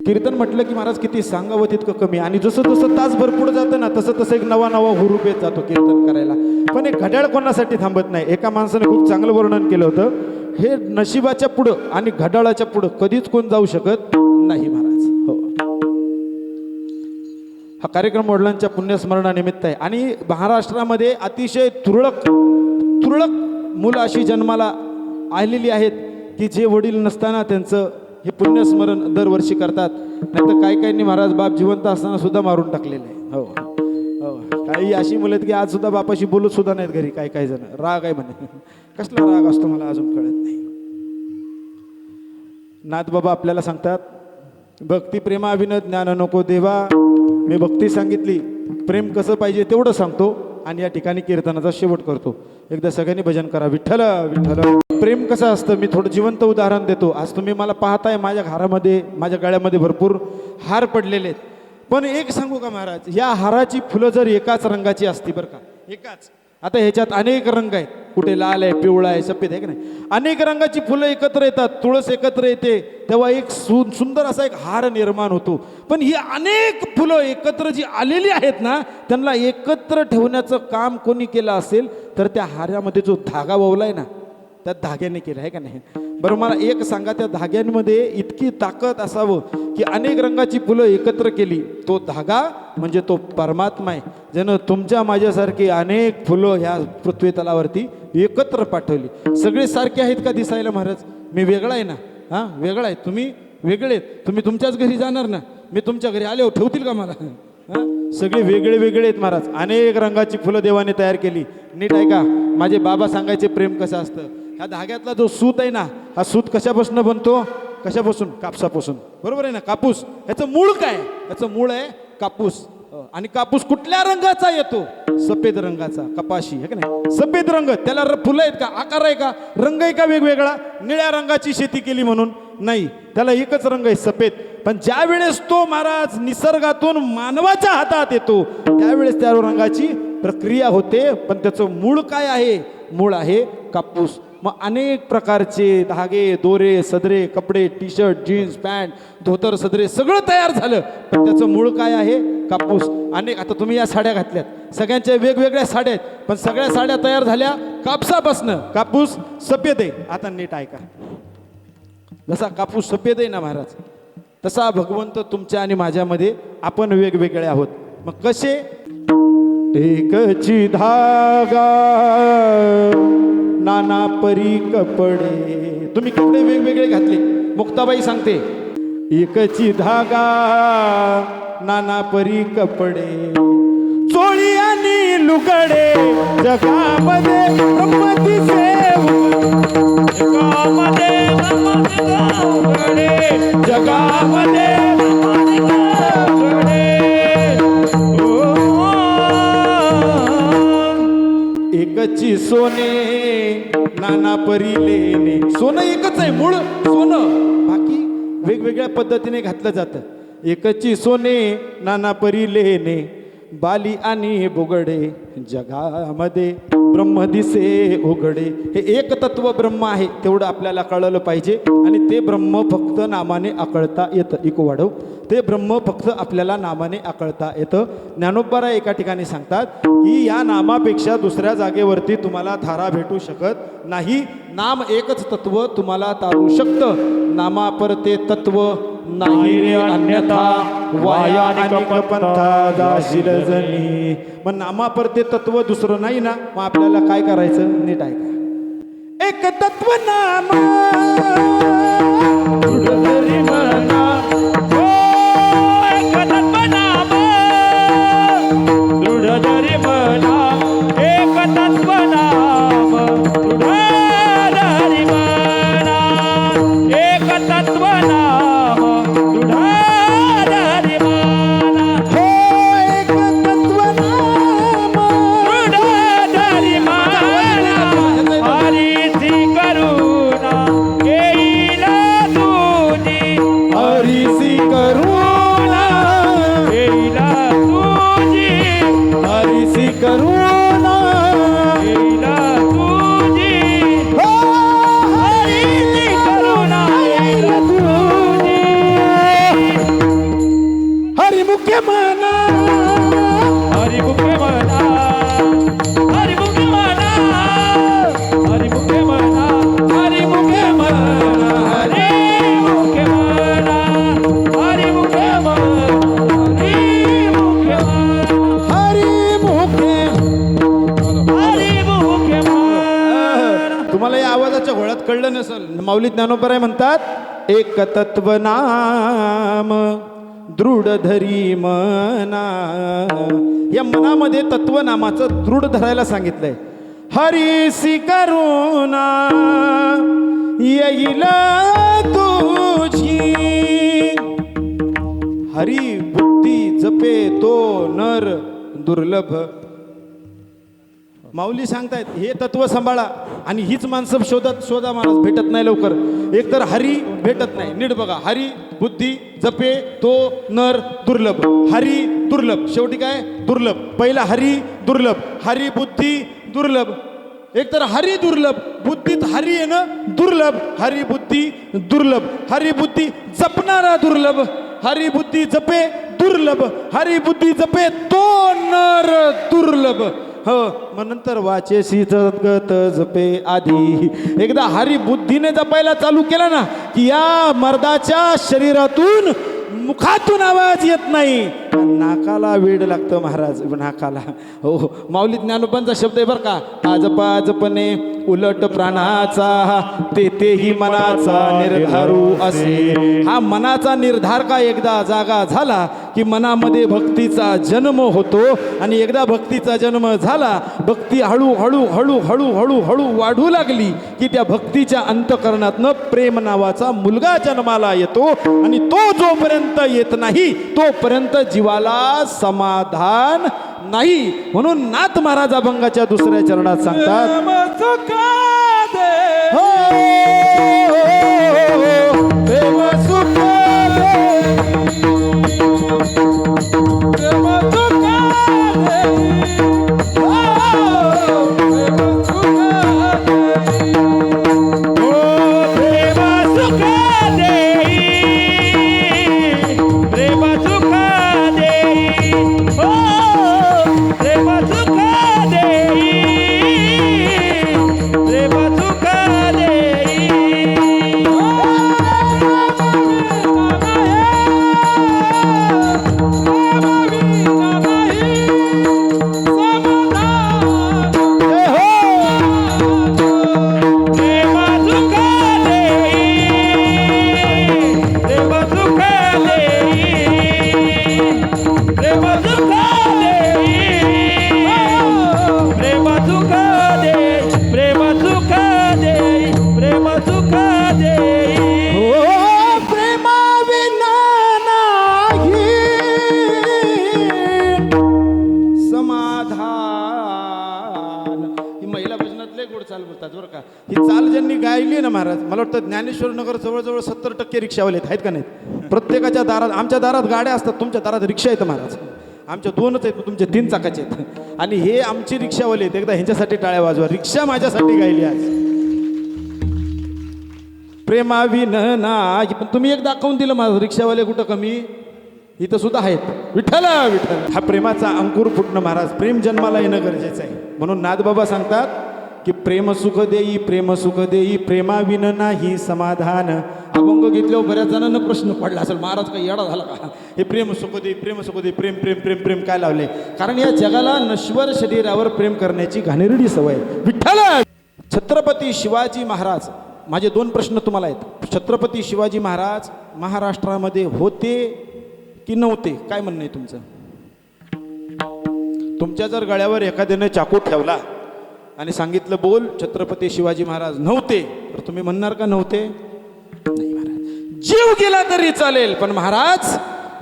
कीर्तन म्हटलं की महाराज किती सांगावं तितकं कमी. आणि जसं जसं तासभर पुढे जातं ना, तसं एक नवा हुरूप येत जातो कीर्तन करायला. पण एक घड्याळ कोणासाठी थांबत नाही. एका माणसाने खूप चांगलं वर्णन केलं होतं, हे नशिबाच्या पुढं आणि घड्याळाच्या पुढं कधीच कोण जाऊ शकत नाही महाराज. हो, हा कार्यक्रम वडिलांच्या पुण्यस्मरणानिमित्त आहे. आणि महाराष्ट्रामध्ये अतिशय तुरळक मुलं अशी जन्माला आलेली आहेत की जे वडील नसताना त्यांचं हे पुण्यस्मरण दरवर्षी करतात. नाही तर काही महाराज बाप जिवंत असताना सुद्धा मारून टाकलेले आहे. हो, काही अशी मुलं आहेत की आज सुद्धा बापाशी बोलत सुद्धा नाहीत घरी. काही जण राग आहे म्हणे. कसला राग असतो मला अजून कळत नाही. नाथ बाबा आपल्याला सांगतात, भक्ती प्रेमाविन ज्ञान नको देवा. मी भक्ती सांगितली, प्रेम कसं पाहिजे तेवढं सांगतो आणि या ठिकाणी कीर्तनाचा शेवट करतो. एकदा सगळ्यांनी भजन करा. विठ्ठल. प्रेम कसं असतं मी थोडं जिवंत उदाहरण देतो. आज तुम्ही मला पाहताय, माझ्या घरामध्ये माझ्या गळ्यामध्ये भरपूर हार पडलेले आहेत. पण एक सांगू का महाराज, या हाराची फुलं जर एकाच रंगाची असती बरं का, एकाच, आता ह्याच्यात अनेक रंग आहेत, कुठे लाल आहे, पिवळा आहे, सफेद आहे की नाही, अनेक रंगाची फुलं एकत्र येतात, तुळस एकत्र येते, तेव्हा एक सुंदर असा एक हार निर्माण होतो. पण ही अनेक फुलं एकत्र जी आलेली आहेत ना, त्यांना एकत्र ठेवण्याचं काम कोणी केलं असेल तर त्या हारामध्ये जो धागा ववलाय ना, त्या धाग्याने केलं आहे का नाही. बरं मला एक सांगा, त्या धाग्यांमध्ये इतकी ताकद असावं की अनेक रंगाची फुलं एकत्र केली, तो धागा म्हणजे तो परमात्मा आहे, ज्यानं तुमच्या माझ्यासारखी अनेक फुलं ह्या पृथ्वी तलावरती एकत्र पाठवली. सगळे सारखे आहेत का दिसायला महाराज? मी वेगळा आहे ना, हां वेगळा आहे, तुम्ही वेगळे आहेत. तुम्ही तुमच्याच घरी जाणार ना, मी तुमच्या घरी आले हो ठेवतील का मला? सगळे वेगळे वेगळे आहेत महाराज. अनेक रंगाची फुलं देवाने तयार केली. नीट ऐका, माझे बाबा सांगायचे प्रेम कसं असतं. ह्या धाग्यातला जो सूत आहे ना, हा सूत कशापासून बनतो? कशापासून? कापसापासून. बरोबर आहे ना? कापूस. ह्याचं मूळ काय? ह्याचं मूळ आहे कापूस. आणि कापूस कुठल्या रंगाचा येतो? सफेद रंगाचा. कपाशी आहे का नाही? सफेद रंग. त्याला फुलं आहेत का? आकार आहे का? रंग आहे का वेगवेगळा? निळ्या रंगाची शेती केली म्हणून नाही, त्याला एकच रंग आहे, सफेद. पण ज्या वेळेस तो महाराज निसर्गातून मानवाच्या हातात येतो त्यावेळेस त्या रंगाची प्रक्रिया होते. पण त्याचं मूळ काय आहे? मूळ आहे कापूस. मग अनेक प्रकारचे धागे, दोरे, सदरे, कपडे, टी शर्ट, जीन्स, पॅन्ट, धोतर, सदरे सगळं तयार झालं. पण त्याचं मूळ काय आहे? कापूस. अनेक, आता तुम्ही या साड्या घातल्यात, सगळ्यांच्या वेगवेगळ्या साड्या आहेत, पण सगळ्या साड्या तयार झाल्या कापसापासनं. कापूस सफेद आहे. आता नीट ऐका, जसा कापूस सफेद आहे ना महाराज, तसा भगवंत तुमच्या आणि माझ्यामध्ये आपण वेगवेगळे आहोत. मग कसे? एकची धागा नाना परी कपडे. तुम्ही कपडे वेगवेगळे घातले. मुक्ताबाई सांगते, एकची धागा नाना परी कपडे, चोळी आणि लुगडे, जगामध्ये ब्रह्मतीचे जगामध्ये ब्रह्मदेवाकडे, जगामध्ये ब्रह्मदेवाकडे. एकची सोने नाना परी लेणे. सोनं एकच आहे, मूळ सोनं, बाकी वेगवेगळ्या पद्धतीने घातलं जातं. एकची सोने नाना परी लेणे, बाली आणि बुगडे, जगामध्ये ब्रह्म दिसे उघडे. हे एक तत्व ब्रह्म आहे तेवढं आपल्याला कळलं पाहिजे. आणि ते ब्रह्म फक्त नामाने आकळता येतं. इको वाढव. ते ब्रह्म फक्त आपल्याला नामाने आकळता येतं. ज्ञानोबा एका ठिकाणी सांगतात की या नामापेक्षा दुसऱ्या जागेवरती तुम्हाला थारा भेटू शकत नाही. नाम एकच तत्व तुम्हाला तारू शकतं. नामापरते तत्व नाही रे अन्यथा, वाया अनेक पंथा जाशील जणी. मग नामापरते तत्व दुसरं नाही ना, मग आपल्याला काय करायचं? नीट ऐका. एक तत्व नाम दृढधरी म्हणा, हो एक तत्व नाम, दृढधरी म्हणा, एक तत्व नाम, दृढधरी म्हणा, एक तत्व नाम, दृढधरी म्हणा. हो एक तत्व नाम दृढधरी म्हणा, हरीची करुणा येईल तुझी, हरीसी करुणा, येईल तुझी, हरीसी करुणा, येईल तुझी, हो हरीची करुणा येईल तुझी. हरिमुख्य म्हणा, हरिमुखे म्हणा, हरिमुखे म्हणा, हरिमुखे म्हणा, हरिमुखे म्हणा, हरिमुखे म्हणा, हरिमुखे म्हणा, हरिमुखे म्हणा, हरिमुखे. हरिमुखे म्हणा. तुम्हाला या आवाजाच्या घोळ्यात कळलं नसेल, माऊली ज्ञानोबराय म्हणतात एक तत्व नाम दृढ धरी मना. या मनामध्ये तत्व नामाचं दृढ धरायला सांगितलंय. हरीसी करुणा येईल तुझी, हरी बुद्धी जपे तो नर दुर्लभ. माऊली सांगतायत हे तत्व सांभाळा. आणि हीच माणसं शोधा महाराज, भेटत नाही लवकर. एक तर हरी भेटत नाही. नीट बघा, हरी बुद्धी जपे तो नर दुर्लभ. हरी दुर्लभ, शेवटी काय? दुर्लभ. पहिला हरी दुर्लभ, हरी बुद्धी दुर्लभ. एक तर हरी दुर्लभ, बुद्धीत हरी आहे ना दुर्लभ, हरी बुद्धी दुर्लभ. हरी बुद्धी जपणारा दुर्लभ, हरी बुद्धी जपे दुर्लभ, हरी बुद्धी जपे तो नर दुर्लभ. हो, मग नंतर वाचेशी जगत जपे आधी. एकदा हरी बुद्धीने जपायला चालू केला ना की या मर्दाच्या शरीरातून मुखातून आवाज येत नाही, नाकाला वेड लागतं महाराज, नाकाला. हो, माऊली ज्ञानोबांचा शब्द आहे बरं का. आजपा जपणे उलट प्राणाचा, तेही मनाचा निर्धारू असे. हा मनाचा निर्धार का एकदा जागा झाला की मनामध्ये भक्तीचा जन्म होतो आणि एकदा भक्तीचा जन्म झाला, भक्ती हळूहळू हळूहळू हळूहळू वाढू लागली की त्या भक्तीच्या अंतःकरणातनं प्रेम नावाचा मुलगा जन्माला येतो आणि तो जोपर्यंत येत नाही तोपर्यंत जीवाला समाधान नाही. म्हणून नाथ महाराज अभंगाच्या दुसऱ्या चरणात सांगतात, प्रेम सुखा दे. हो, प्रेम सुख दे. प्रेम सुखा दे. प्रेम सुखा दे. प्रेम सुखा दे. प्रेम सुखा दे. प्रेम सुखा दे. प्रेम सुखा दे. ही चाल ज्यांनी गायली ना महाराज, मला वाटतं ज्ञानेश्वर नगर जवळजवळ 70% रिक्षावाले आहेत का नाहीत? प्रत्येकाच्या दारात, आमच्या दारात गाड्या असतात, तुमच्या दारात रिक्षा आहेत महाराज. आमच्या 2च आहेत, तुमचे 3 चाकाचे आहेत. आणि हे आमची रिक्षावाले आहेत. एकदा ह्यांच्यासाठी टाळ्या वाजवा. रिक्षा माझ्यासाठी गायली आज. प्रेमाविन नाही, पण तुम्ही एक दाखवून दिलं माझं. रिक्षावाले कुठं कमी, इथं सुद्धा आहेत. विठ्ठल विठ्ठल. हा प्रेमाचा अंकुर फुटणं महाराज, प्रेम जन्माला येणं गरजेचं आहे. म्हणून नाथबाबा सांगतात की प्रेम सुख देई, प्रेम सुख देई, प्रेमाविन नाही समाधान. अभंग घेतल्यावर बऱ्याच जणांना प्रश्न पडला असेल, महाराज काही येडा झाला का? हे प्रेम सुख देई, प्रेम सुख देई, प्रेम प्रेम प्रेम प्रेम काय लावले? कारण या जगाला नश्वर शरीरावर प्रेम करण्याची घाणेरडी सवय. विठ्ठल. छत्रपती शिवाजी महाराज, माझे 2 प्रश्न तुम्हाला आहेत. छत्रपती शिवाजी महाराज महाराष्ट्रामध्ये होते की नव्हते? काय म्हणणं आहे तुमचं? तुमच्या जर गळ्यावर एखाद्याने चाकू ठेवला आणि सांगितलं बोल छत्रपती शिवाजी महाराज नव्हते, तर तुम्ही म्हणणार का नव्हते? नाही महाराज, जीव गेला तरी चालेल, पण महाराज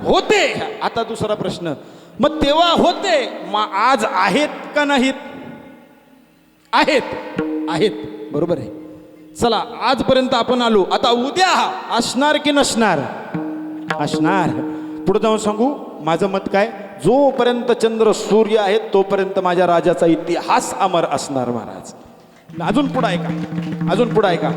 होते. आता दुसरा प्रश्न, मग तेव्हा होते, मग आज आहेत का नाहीत? आहेत. आहेत, बरोबर आहे. चला, आजपर्यंत आपण आलो, आता उद्या असणार की नसणार? असणार. पुढे जाऊन सांगू माझं मत काय. जोपर्यंत चंद्र सूर्य आहेत तोपर्यंत माझ्या राजाचा इतिहास अमर असणार महाराज. अजून पुढे ऐका, अजून पुढे ऐका.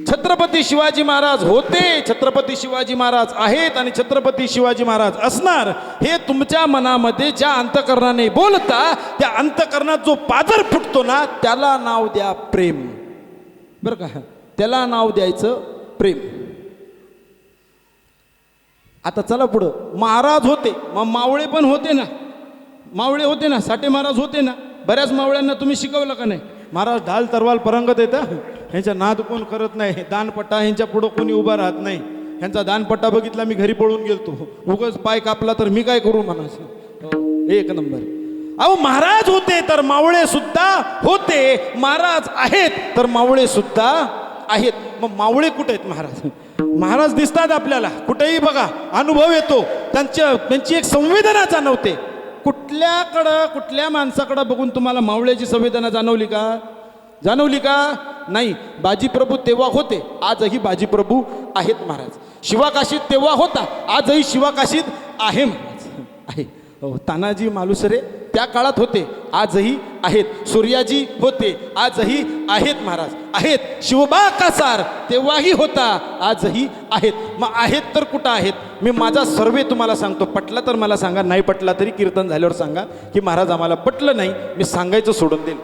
छत्रपती शिवाजी महाराज होते, छत्रपती शिवाजी महाराज आहेत आणि छत्रपती शिवाजी महाराज असणार. हे तुमच्या मनामध्ये ज्या अंतःकरणाने बोलता, त्या अंतःकरणात जो पाझर फुटतो ना, त्याला नाव द्या प्रेम. बरं का? त्याला नाव द्यायचं प्रेम. आता चला पुढं. महाराज होते, मग मावळे पण होते ना. मावळे होते ना, साठे महाराज होते ना. बऱ्याच मावळ्यांना तुम्ही शिकवलं का नाही? महाराज ढाल तरवाल परंगत येतं, ह्यांच्या नाद कोण करत नाही. दानपट्टा ह्यांच्या पुढं कोणी उभा राहत नाही. ह्यांचा दानपट्टा बघितला मी घरी पळून गेलतो. उगाच पाय कापला तर मी काय करू म्हणायचं. एक नंबर. अहो, महाराज होते तर मावळे सुद्धा होते, महाराज आहेत तर मावळे सुद्धा आहेत. मग मावळे कुठे आहेत महाराज? महाराज दिसतात आपल्याला कुठेही बघा, अनुभव येतो. त्यांची एक संवेदना जाणवते. कुठल्या माणसाकडं बघून तुम्हाला मावळ्याची संवेदना जाणवली का? जाणवली का? नाही. बाजीप्रभू तेव्हा होते, आजही बाजीप्रभू आहेत महाराज. शिवाकाशीत तेव्हा होता, आजही शिवाकाशीत आहे महाराज. आहे. तानाजी मालुसरे त्या काळात होते, आजही आहेत. सूर्याजी होते, आजही आहेत महाराज. आहेत. शिवबा कासार तेव्हाही होता, आजही आहेत. मग आहेत तर कुठं आहेत? मी माझा सर्वे तुम्हाला सांगतो. पटला तर मला सांगा, नाही पटला तरी कीर्तन झाल्यावर सांगा की महाराज आम्हाला पटलं नाही, मी सांगायचं सोडून देईल.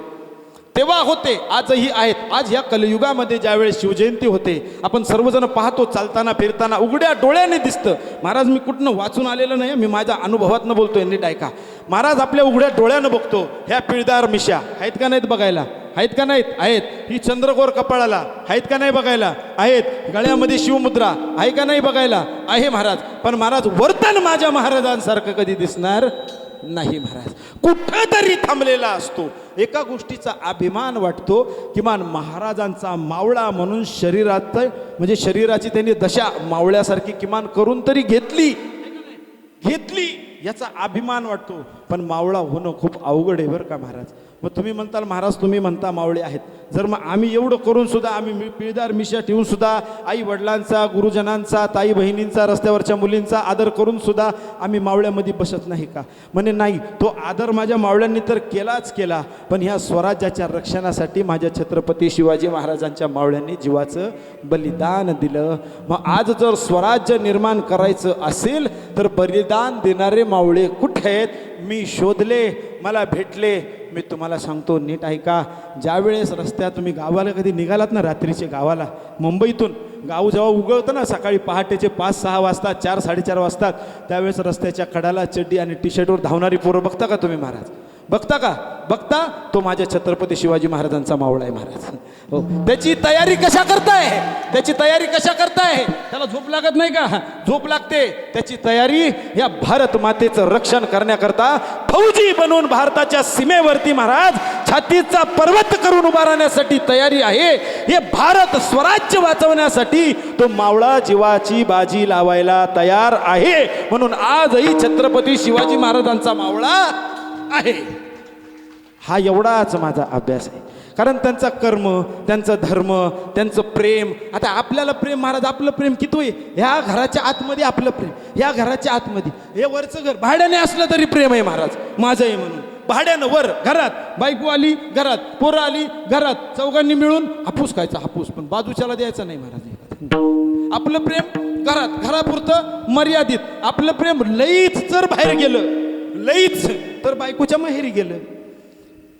तेव्हा होते, आजही आहेत. आज ह्या कलियुगामध्ये ज्यावेळेस शिवजयंती होते, आपण सर्वजण पाहतो, चालताना फिरताना उघड्या डोळ्याने दिसतं. महाराज मी कुठनं वाचून आलेलं नाही, मी माझ्या अनुभवातनं बोलतोय, नीट ऐका. महाराज आपल्या उघड्या डोळ्यानं बघतो. ह्या पिळदार मिशा आहेत का नाहीत बघायला? आहेत का नाहीत? आहेत. ही चंद्रकोर कपाळाला आहेत का नाही बघायला? आहेत. गळ्यामध्ये शिवमुद्रा आहे का नाही बघायला? आहे महाराज. पण महाराज वर्तन माझ्या महाराजांसारखं कधी दिसणार नाही महाराज. कुठंतरी थांबलेला असतो. एका गोष्टीचा अभिमान वाटतो, किमान महाराजांचा मावळा म्हणून शरीरात म्हणजे शरीराची त्यांनी दशा मावळ्यासारखी किमान करून तरी घेतली याचा अभिमान वाटतो. पण मावळा होणं खूप अवघड आहे बरं का महाराज. मग तुम्ही म्हणताल महाराज तुम्ही म्हणता मावळे आहेत, जर मग आम्ही एवढं करून सुद्धा आम्ही पिळदार मिशा ठेवून सुद्धा आई वडिलांचा, गुरुजनांचा, ताई बहिणींचा, रस्त्यावरच्या मुलींचा आदर करून सुद्धा आम्ही मावळ्यामध्ये बसत नाही का? म्हणे नाही, तो आदर माझ्या मावळ्यांनी तर केलाच केला, पण ह्या स्वराज्याच्या रक्षणासाठी माझ्या छत्रपती शिवाजी महाराजांच्या मावळ्यांनी जीवाचं बलिदान दिलं. मग आज जर स्वराज्य निर्माण करायचं असेल तर बलिदान देणारे मावळे कुठे आहेत? मी शोधले, मला भेटले. मी तुम्हाला सांगतो नीट ऐका. ज्यावेळेस रस्त्यात तुम्ही गावाला कधी निघालात ना, रात्रीचे गावाला मुंबईतून गाव जेव्हा उगवतं ना, सकाळी पहाटेचे 5-6 वाजता, 4-4:30 वाजतात, त्यावेळेस रस्त्याच्या कडाला चड्डी आणि टी शर्टवर धावणारी पोरं बघता का तुम्ही महाराज? बघता का? बघता? तो माझ्या छत्रपती शिवाजी महाराजांचा मावळा आहे महाराज. हो. त्याची तयारी कशा करताय? त्याला झोप लागत नाही का? झोप लागते. त्याची तयारी या भारत मातेचं रक्षण करण्याकरता फौजी बनून भारताच्या सीमेवरती महाराज छातीचा पर्वत करून उभा राहण्यासाठी तयारी आहे. हे भारत स्वराज्य वाचवण्यासाठी तो मावळा जीवाची बाजी लावायला तयार आहे. म्हणून आजही छत्रपती शिवाजी महाराजांचा मावळा आहे. हा एवढाच माझा अभ्यास आहे. कारण त्यांचा कर्म, त्यांचा धर्म, त्यांचं प्रेम. आता आपल्याला प्रेम महाराज, आपलं प्रेम किती आहे? ह्या घराच्या आतमध्ये आपलं प्रेम, ह्या घराच्या आतमध्ये. हे वरचं घर भाड्याने असलं तरी प्रेम आहे महाराज माझं आहे म्हणून. भाड्यानं वर घरात बायको आली, घरात पोरं आली, घरात चौघांनी मिळून हापूस खायचा, हापूस, पण बाजूच्याला द्यायचा नाही महाराज. आपलं प्रेम घरापुरतं मर्यादित. आपलं प्रेम लईच जर बाहेर गेलं, लईच तर बायकोच्या माहेरी गेलं,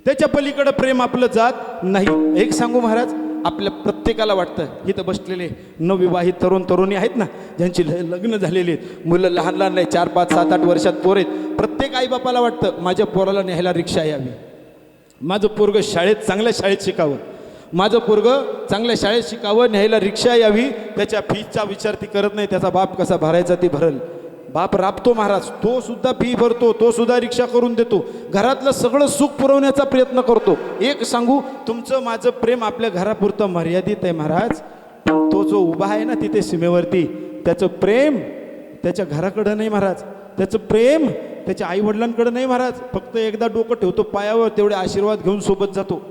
त्याच्या पलीकडं प्रेम आपलं जात नाही. एक सांगू महाराज, आपल्या प्रत्येकाला वाटतं, इथं बसलेले नवविवाहित तरुण तरुणी आहेत ना, ज्यांची लग्न झालेली आहेत, मुलं लहान लहान नाही, 4, 5, 7, 8 वर्षात पोर आहेत. प्रत्येक आईबापाला वाटतं माझ्या पोराला न्यायला रिक्षा यावी, माझं पोरगं चांगल्या शाळेत शिकावं, माझं पोरगं चांगल्या शाळेत शिकावं, न्यायला रिक्षा यावी. त्याच्या फीजचा विचार ती करत नाही, त्याचा बाप कसा भरायचा ती भरल. बाप राबतो महाराज, तो सुद्धा फी भरतो, तो सुद्धा रिक्षा करून देतो, घरातलं सगळं सुख पुरवण्याचा प्रयत्न करतो. एक सांगू, तुमचं माझं प्रेम आपल्या घरापुरतं मर्यादित आहे महाराज. तो जो उभा आहे ना तिथे सीमेवरती, त्याचं प्रेम त्याच्या घराकडं नाही महाराज, त्याचं प्रेम त्याच्या आईवडिलांकडं नाही महाराज. फक्त एकदा डोकं ठेवतो पायावर, तेवढे आशीर्वाद घेऊन सोबत जातो.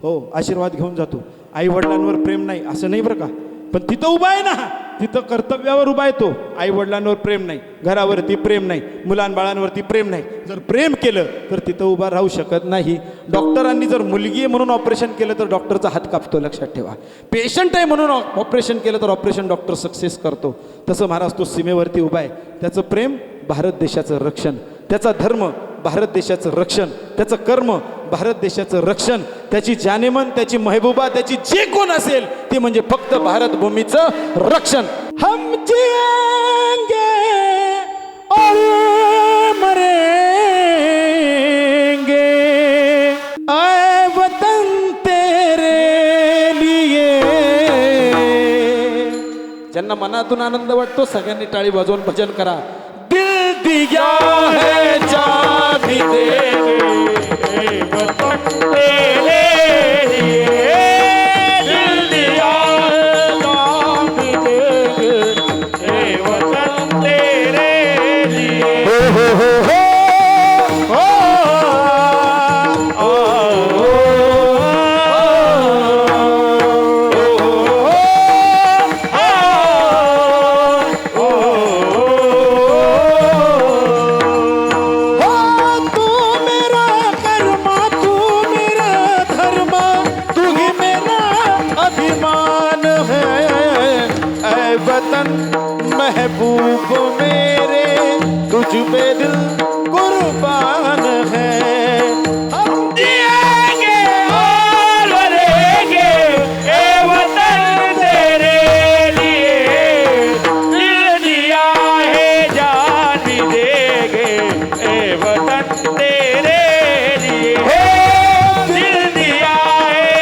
हो, आशीर्वाद घेऊन जातो. आईवडिलांवर प्रेम नाही असं नाही बरं का, पण तिथं उभा आहे ना, तिथं कर्तव्यावर उभा आहे तो. आई वडिलांवर प्रेम नाही, घरावरती प्रेम नाही, मुलांबाळांवरती प्रेम नाही. जर प्रेम केलं तर तिथं उभा राहू शकत नाही. डॉक्टरांनी जर मुलगी आहे म्हणून ऑपरेशन केलं तर डॉक्टरचा हात कापतो, लक्षात ठेवा. पेशंट आहे म्हणून ऑपरेशन केलं तर ऑपरेशन डॉक्टर सक्सेस करतो. तसं महाराज तो सीमेवरती उभा आहे. त्याचं प्रेम भारत देशाचं रक्षण, त्याचा धर्म भारत देशाचं रक्षण, त्याचं कर्म भारत देशाचं रक्षण, त्याची जानेमन, त्याची महबूबा, त्याची जे कोण असेल ते म्हणजे फक्त भारत भूमीचं रक्षण. हम जिएंगे और मरेंगे, आए वतन तेरे लिए. ज्यांना मनातून आनंद वाटतो सगळ्यांनी टाळी वाजवून भजन करा. दिल दिया है जान भी देंगे वतन तेरे लिए, दिल दिया है जान भी देंगे वतन तेरे लिए. हो महबूब मेरे तुझ पे दिल कुर्बान है. हम जिएंगे और मरेंगे ए वतन तेरे लिए, दिल दिया है जान भी देंगे ए वतन तेरे लिए, दिल दिया है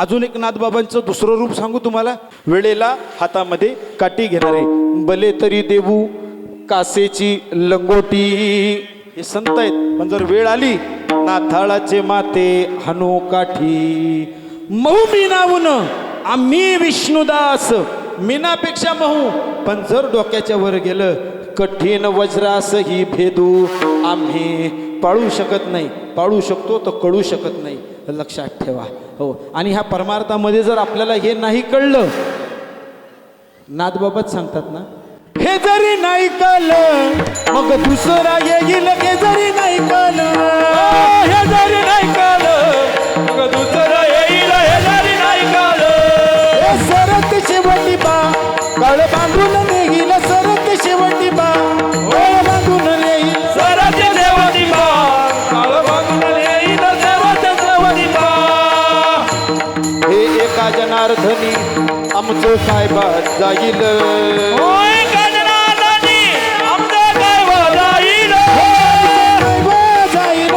अजून एक नाथबाबांचं दुसरं रूप सांगू तुम्हाला. वेळेला हातामध्ये काठी घेणारे, भले तरी देऊ कासेची लंगोटी. हे संत आहेत, पण जर वेळ आली नाथाळाचे माते हनो काठी. महू मीनावून आम्ही विष्णुदास, मीनापेक्षा महू, पण जर डोक्याच्या वर गेलं कठीण वज्रास ही भेदू आम्ही. पाळू शकत नाही, पाळू शकतो तर कळू शकत नाही, लक्षात ठेवा. हो, आणि ह्या परमार्थामध्ये जर आपल्याला हे नाही कळलं, नाथबाबाच सांगतात ना, हे जरी नाही कळलं मग दुसरा येईल. हे जरी नाही कळलं, हे जरी नाही कळलं मग दुसरं येईल. हे जरी नाही कळलं, हे सरत शेवटी बा काळ बांधून नेईल. सरत शेवटी बा काळ बांधून नेईल. सरते देवती बा काळ बांधून येईल. देवते देवती बा. हे एका जनार्दनी आमचं काय बा जाईल. होय गजनाथाची आमचं काय जाईल. काय बा जाईल.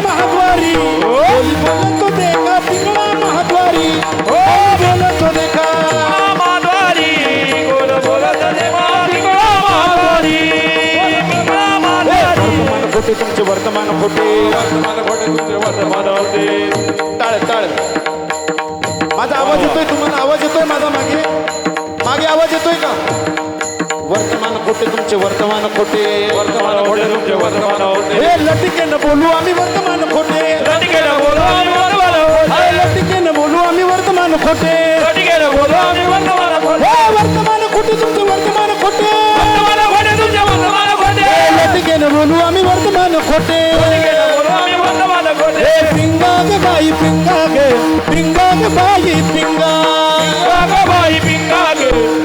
महाद्वारी बोलतो देखा पिंगळा महाद्वारी. हो बोलतो देखा माधवारी गोल बोलत देवा पिंगळा माधवारी. पिंगळा माधवारी. वर्तमान खोटे तुमचे वर्तमान खोटे. वर्तमान खोटे तुमचे वर्तमान होते. टाळ टाळ. माझा आवाज येतोय तुम्हाला? आवाज येतोय माझा मागे? मागे आवाज येतोय का? वर्तमान खोटे तुमचे वर्तमान खोटे. वर्तमान खोटे तुमचे वर्तमान होते. हे लटिकेनं बोलू आम्ही वर्तमान खोटे. लटिकेनं बोलू आम्ही वर्तमान खोटे. हे लटिकेनं बोलू आम्ही वर्तमान खोटे. लटिकेनं बोलू आम्ही वर्तमान खोटे. हे वर्तमान खोटे तुमचे वर्तमान खोटे. वर्तमान खोटे तुमचे वर्तमान खोटे. हे लटिकेनं बोलू आम्ही वर्तमान खोटे. लटिकेनं बोलू आम्ही वर्तमान खोटे. हे पिंगा ग बाई पिंगा ग, पिंगा ग बाई पिंगा. पिंगा ग बाई पिंगा ग,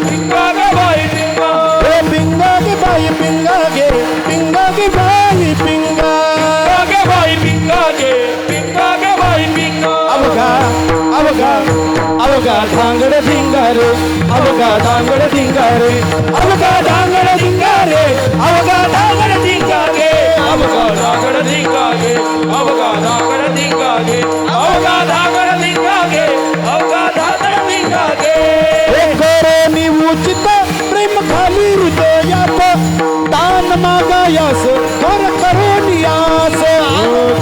पिंगा ग बाई पिंगा. हे पिंगा ग बाई पिंगा गे, पिंगा ग बाई पिंगा. पिंगा ग बाई पिंगा ग, पिंगा ग बाई पिंगा. अवघा अवघा अवघा धांगड धिंगारे. अवघा धांगड धिंगारे. अवघा धांगड धिंगारे. अवघा धांगड धिंगारे. अवघा धागड धिंगा गे, अवघा धागड धिंगा गे, अवघा धागड धिंगा गे, अवघा धागड धिंगा गे. हे करोनी उचित प्रेम खाली हृदयात दान मागायास थोर करोनी आस.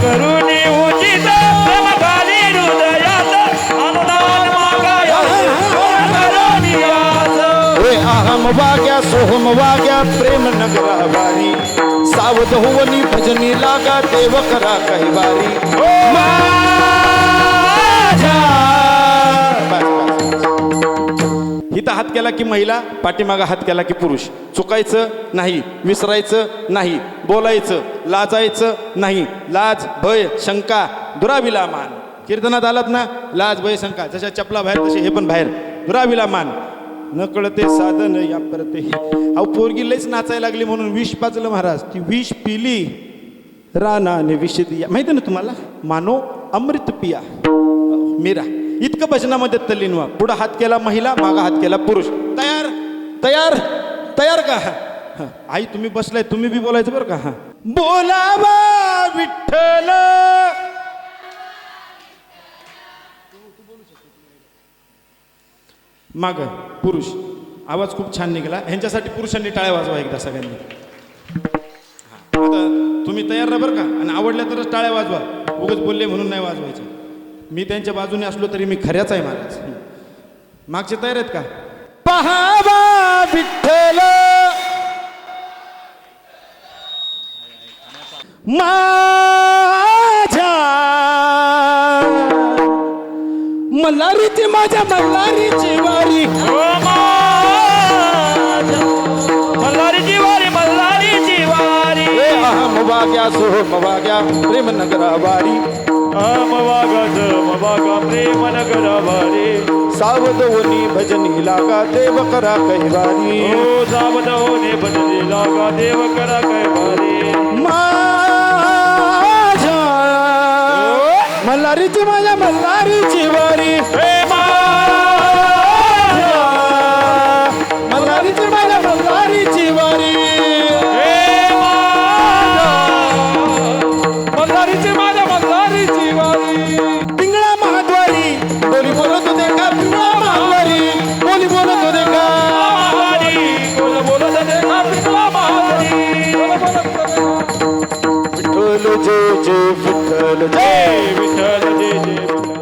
करुणी उचित प्रेम खाली हृदयात अनुदान मागायास करुणी आस. हे अहम वाग्या सोहम वाग्या प्रेम नगरावारी. सावध होवनी भजनी लागा देव करा काही वारी. माझ्या बस, बस, बस. इथं हात केला की महिला, पाठीमागा हात केला की पुरुष. चुकायचं नाही, विसरायचं नाही, बोलायचं, लाजायचं नाही. लाज भय शंका दुराविला मान. कीर्तनात आलात ना, लाज भय शंका, जशा चपला बाहेर तसे हे पण बाहेर. दुराविला मान न कळते साधन या परते. अहो पोरगी लईच नाचायला लागली म्हणून विष पाजलं महाराज. ती विष पिली रानाने विष दिया. माहिती ना तुम्हाला, मानो अमृत पिया. मीरा इतकं भजनामध्ये तल्लीन व्हा. पुढं हात केला महिला, मागा हात केला पुरुष. तयार तयार तयार का? हं. आई तुम्ही बसलाय, तुम्ही बी बोलायचं बरं का? हा बोलावा विठ्ठल. माग पुरुष. आवाज खूप छान निघाला. ह्यांच्यासाठी पुरुषांनी टाळ्या वाजवा एकदा सगळ्यांनी. आता तुम्ही तयार राहा बरं का, आणि आवडल्या तरच टाळ्या वाजवा. उगाच बोलले म्हणून नाही वाजवायचं. मी त्यांच्या बाजूने असलो तरी मी खऱ्याच आहे महाराज. मागचे तयार आहेत का? पहावा विठ्ठल माझ्या मल्हारीची, माझ्या मल्हारीची वारी. मल्हारीची वारी, मल्हारीची वारी. अहम वाग्या सोहम वाग्या प्रेम नगरा वारी. अहम वागा जम वागा प्रेम नगर वारी. सावध होनी भजनी लागा देव करा कैवारी. ओ सावध होणे भजनी लागा देव करा कैवारी. माझ्या मल्हारीची, माझ्या मल्हारीची वारी. मल्हारीची, माझ्या मल्हारीची वारी. मल्हारीची माझ्या मल्हारीची जय जय विठ्ठल जय विठ्ठल जय जय विठ्ठल